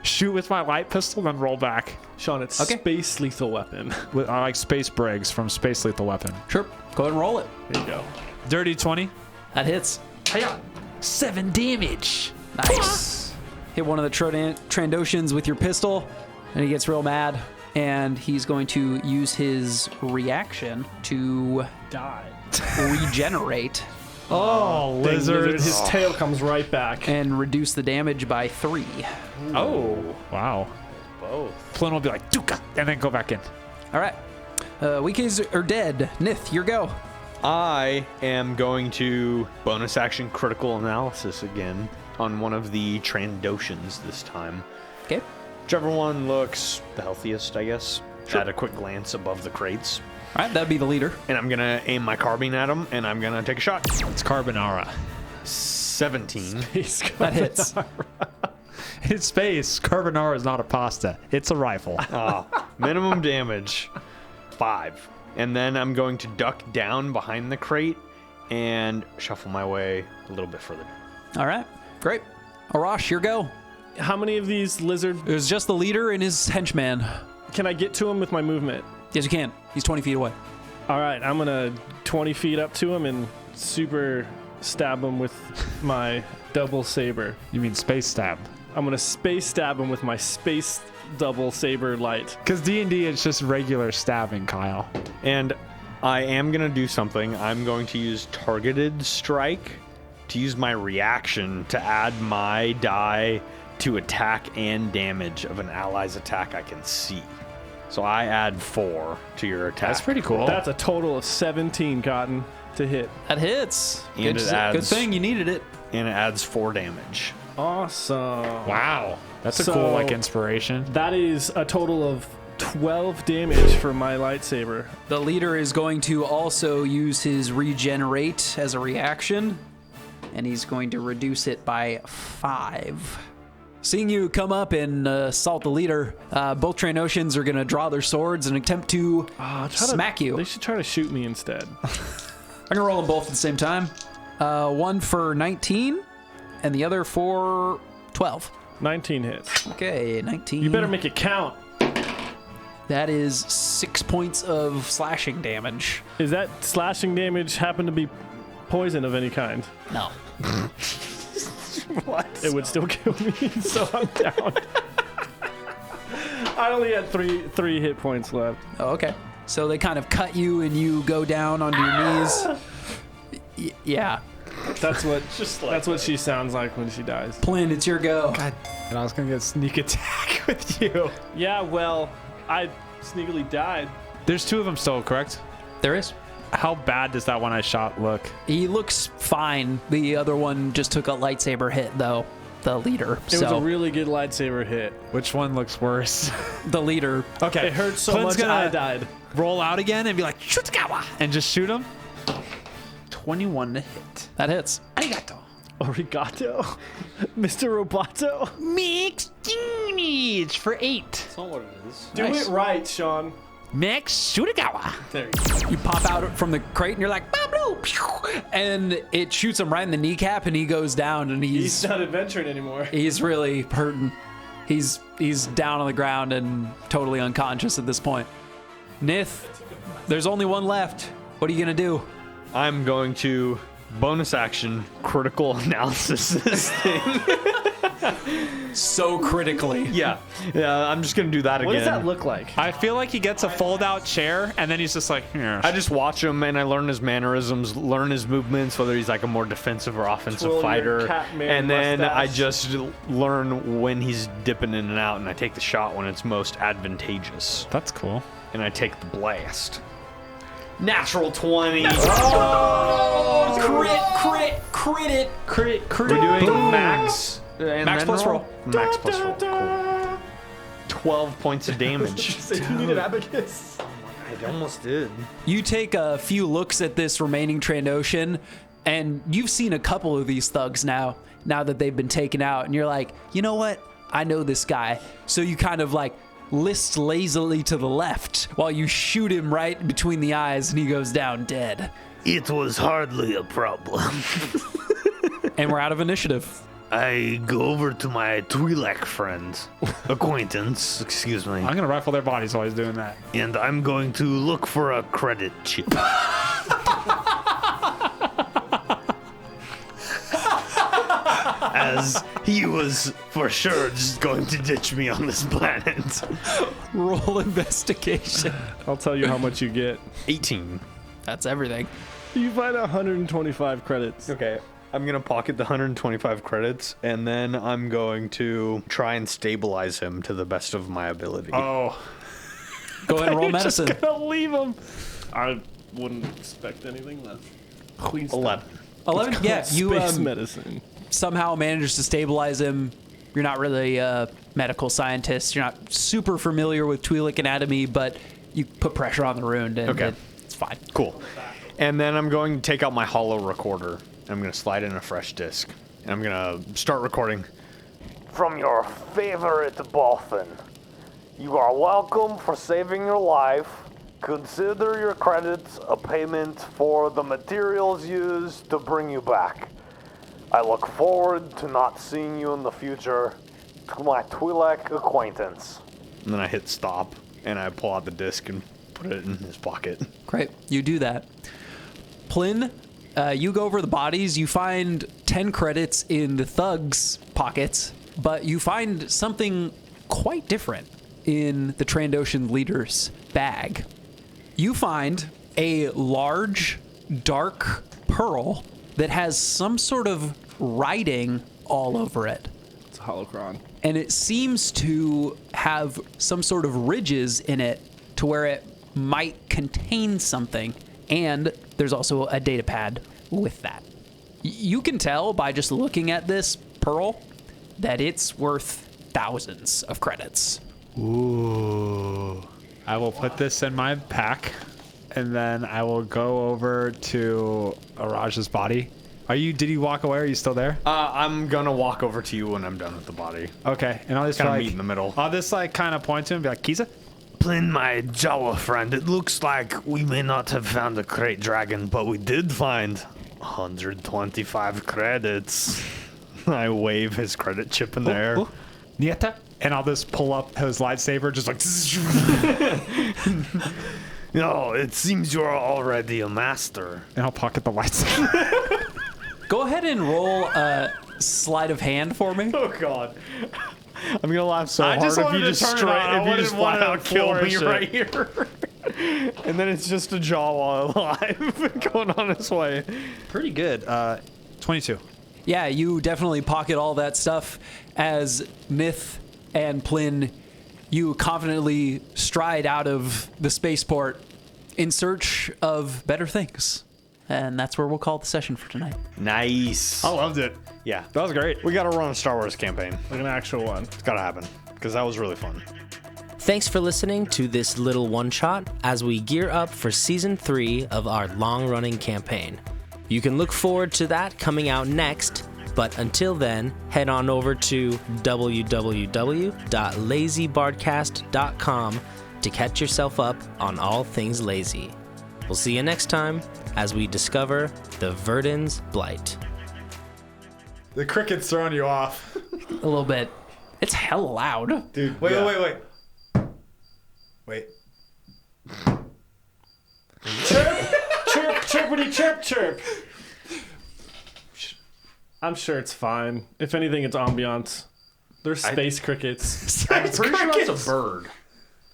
shoot with my light pistol, then roll back. Sean, it's Okay. space lethal weapon. With I like Space Briggs from Space Lethal Weapon. Sure. Go ahead and roll it. There you go. Dirty 20. That hits. 7 damage. Nice. Hit one of the Trandoshans with your pistol, and he gets real mad. And he's going to use his reaction to Die. regenerate Oh, Lizard. His tail comes right back. and reduce the damage by 3. Oh, wow. Both. Plyn will be like, Duka, and then go back in. All right. Weekeys are dead. Nith, your go. I am going to bonus action critical analysis again on one of the Trandoshans this time. Okay. Whichever one looks the healthiest, I guess. At a quick glance above the crates. All right, that'd be the leader. And I'm going to aim my carbine at him, and I'm going to take a shot. It's Carbonara. 17. That hits. In space, carbonara is not a pasta. It's a rifle. Minimum damage, 5. And then I'm going to duck down behind the crate and shuffle my way a little bit further. All right, great. Arash, your go. How many of these lizard It was just the leader and his henchman. can I get to him with my movement? Yes, you can. He's 20 feet away. All right, I'm gonna 20 feet up to him and super stab him with my double saber. You mean space stab? I'm gonna space stab him with my space double saber light. Because D&D is just regular stabbing, Kyle. And I am going to do something. I'm going to use targeted strike to use my reaction to add my die to attack and damage of an ally's attack I can see. So I add 4 to your attack. That's pretty cool. That's a total of 17, Cotton, to hit. That hits. And Good, it adds- good thing you needed it. And it adds 4 damage. Awesome. Wow. That's a So- cool like inspiration. That is a total of 12 damage for my lightsaber. The leader is going to also use his regenerate as a reaction, and he's going to reduce it by 5. Seeing you come up and assault the leader, both Trandoshan's are going to draw their swords and attempt to smack you. They should try to shoot me instead. I'm going to roll them both at the same time. One for 19 and the other for 12. 19 hits. Okay, 19. You better make it count. That is 6 points of slashing damage. Is that slashing damage happen to be poison of any kind? No. What? It would still kill me, so I'm down. I only had three hit points left. Oh, okay. So they kind of cut you and you go down onto your knees. Yeah. That's what she sounds like when she dies. Plin, it's your go. God, and I was gonna get sneak attack with you. Yeah, well, I sneakily died. There's 2 of them still, correct? There is. How bad does that one I shot look? He looks fine. The other one just took a lightsaber hit, though. The leader. It was a really good lightsaber hit. Which one looks worse? The leader. Okay. It hurt so Plin's much gonna I died. roll out again and be like, Shutagawa! And just shoot him. 21 to hit. That hits. Arigato. Arigato? Mr. Roboto? Mixed damage for 8. That's not what it is. Do it right, Sean. Max Shutagawa. There you go. You pop out from the crate and you're like, "Bablu!" Pew! And it shoots him right in the kneecap and he goes down and He's not adventuring anymore. he's really hurting. He's down on the ground and totally unconscious at this point. Nith, there's only one left. What are you gonna do? I'm going to bonus action critical analysis this thing. So critically. Yeah, I'm just gonna do that What again. does that look like? I feel like he gets a fold-out chair, and then he's just like, "Here." I just watch him and I learn his mannerisms, learn his movements, whether he's like a more defensive or offensive Twirl your fighter. Catman And then I mustache. just learn when he's dipping in and out, and I take the shot when it's most advantageous. That's cool. And I take the blast. Natural 20. Crit it. We're doing max. And Max then plus roll. Max plus roll. Cool. 12 points of damage. You need an abacus. I almost did. You take a few looks at this remaining Trandoshan, and you've seen a couple of these thugs now that they've been taken out, and you're like, you know what? I know this guy. So you kind of like list lazily to the left while you shoot him right between the eyes, and he goes down dead. It was hardly a problem. And we're out of initiative. I go over to my Twi'lek friend, acquaintance, excuse me, I'm gonna rifle their bodies while he's doing that. and I'm going to look for a credit chip. As he was for sure just going to ditch me on this planet. Roll investigation. I'll tell you how much you get. 18. That's everything. You find 125 credits. Okay. I'm going to pocket the 125 credits, and then I'm going to try and stabilize him to the best of my ability. Oh, Go ahead and roll medicine. Just gonna leave him. I wouldn't expect anything less. Queen's 11. 11? Yeah, you Space medicine. somehow managed to stabilize him. You're not really a medical scientist. You're not super familiar with Twi'lek anatomy, but you put pressure on the wound, and Okay. it's fine. Cool. And then I'm going to take out my holo recorder. I'm going to slide in a fresh disc. And I'm going to start recording. From your favorite Bothan. You are welcome for saving your life. Consider your credits a payment for the materials used to bring you back. I look forward to not seeing you in the future. To my Twi'lek acquaintance. And then I hit stop, and I pull out the disc and put it in his pocket. Great, you do that. Plin, you go over the bodies. You find 10 credits in the thugs' pockets, but you find something quite different in the Trandoshan leader's bag. You find a large, dark pearl that has some sort of writing all over it. It's a holocron. And it seems to have some sort of ridges in it to where it might contain something. And there's also a data pad with that. You can tell by just looking at this pearl that it's worth thousands of credits. Ooh. I will put this in my pack, and then I will go over to Araj's body. Did you walk away? Are you still there? I'm gonna walk over to you when I'm done with the body. Okay. And I'll just Kinda like, meet in the middle. I'll just like kind of point to him and be like, Kiza? Plin, my Jawa friend, it looks like we may not have found a crate dragon, but we did find 125 credits. I wave his credit chip in the air. Nieta? And I'll just pull up his lightsaber, just like. No, it seems you're already a master. And I'll pocket the lightsaber. Go ahead and roll a sleight of hand for me. Oh God. I'm gonna laugh so I hard just if wanted you to just turn straight, around. I if you just wouldn't flat wanna out kill me force it. right here. And then it's just a Jawa alive going on his way. Pretty good. 22. Yeah, you definitely pocket all that stuff as Nith and Plin, you confidently stride out of the spaceport in search of better things. And that's where we'll call the session for tonight. Nice. I loved it. Yeah. That was great. We gotta run a Star Wars campaign. Like an actual one. It's gotta happen. Because that was really fun. Thanks for listening to this little one-shot as we gear up for Season 3 of our long-running campaign. You can look forward to that coming out next, but until then, head on over to www.lazybardcast.com to catch yourself up on all things lazy. We'll see you next time as we discover the Verdin's Blight. The cricket's throwing you off. A little bit. It's hella loud. Dude, Wait. Wait. Chirp, chirpity, chirp, chirp. I'm sure it's fine. If anything, it's ambiance. They're space crickets. I'm pretty sure that's a bird.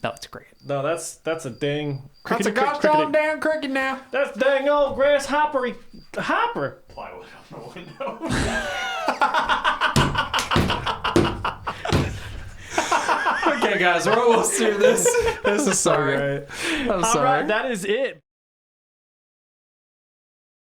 No, it's great. No, that's a dang. That's a crickety, gosh crickety. damn cricket now. That's dang old grasshoppery hopper. Plywood on the window. Okay, guys, we're almost through this. This is so Sorry. great. I'm All sorry. right, that is it.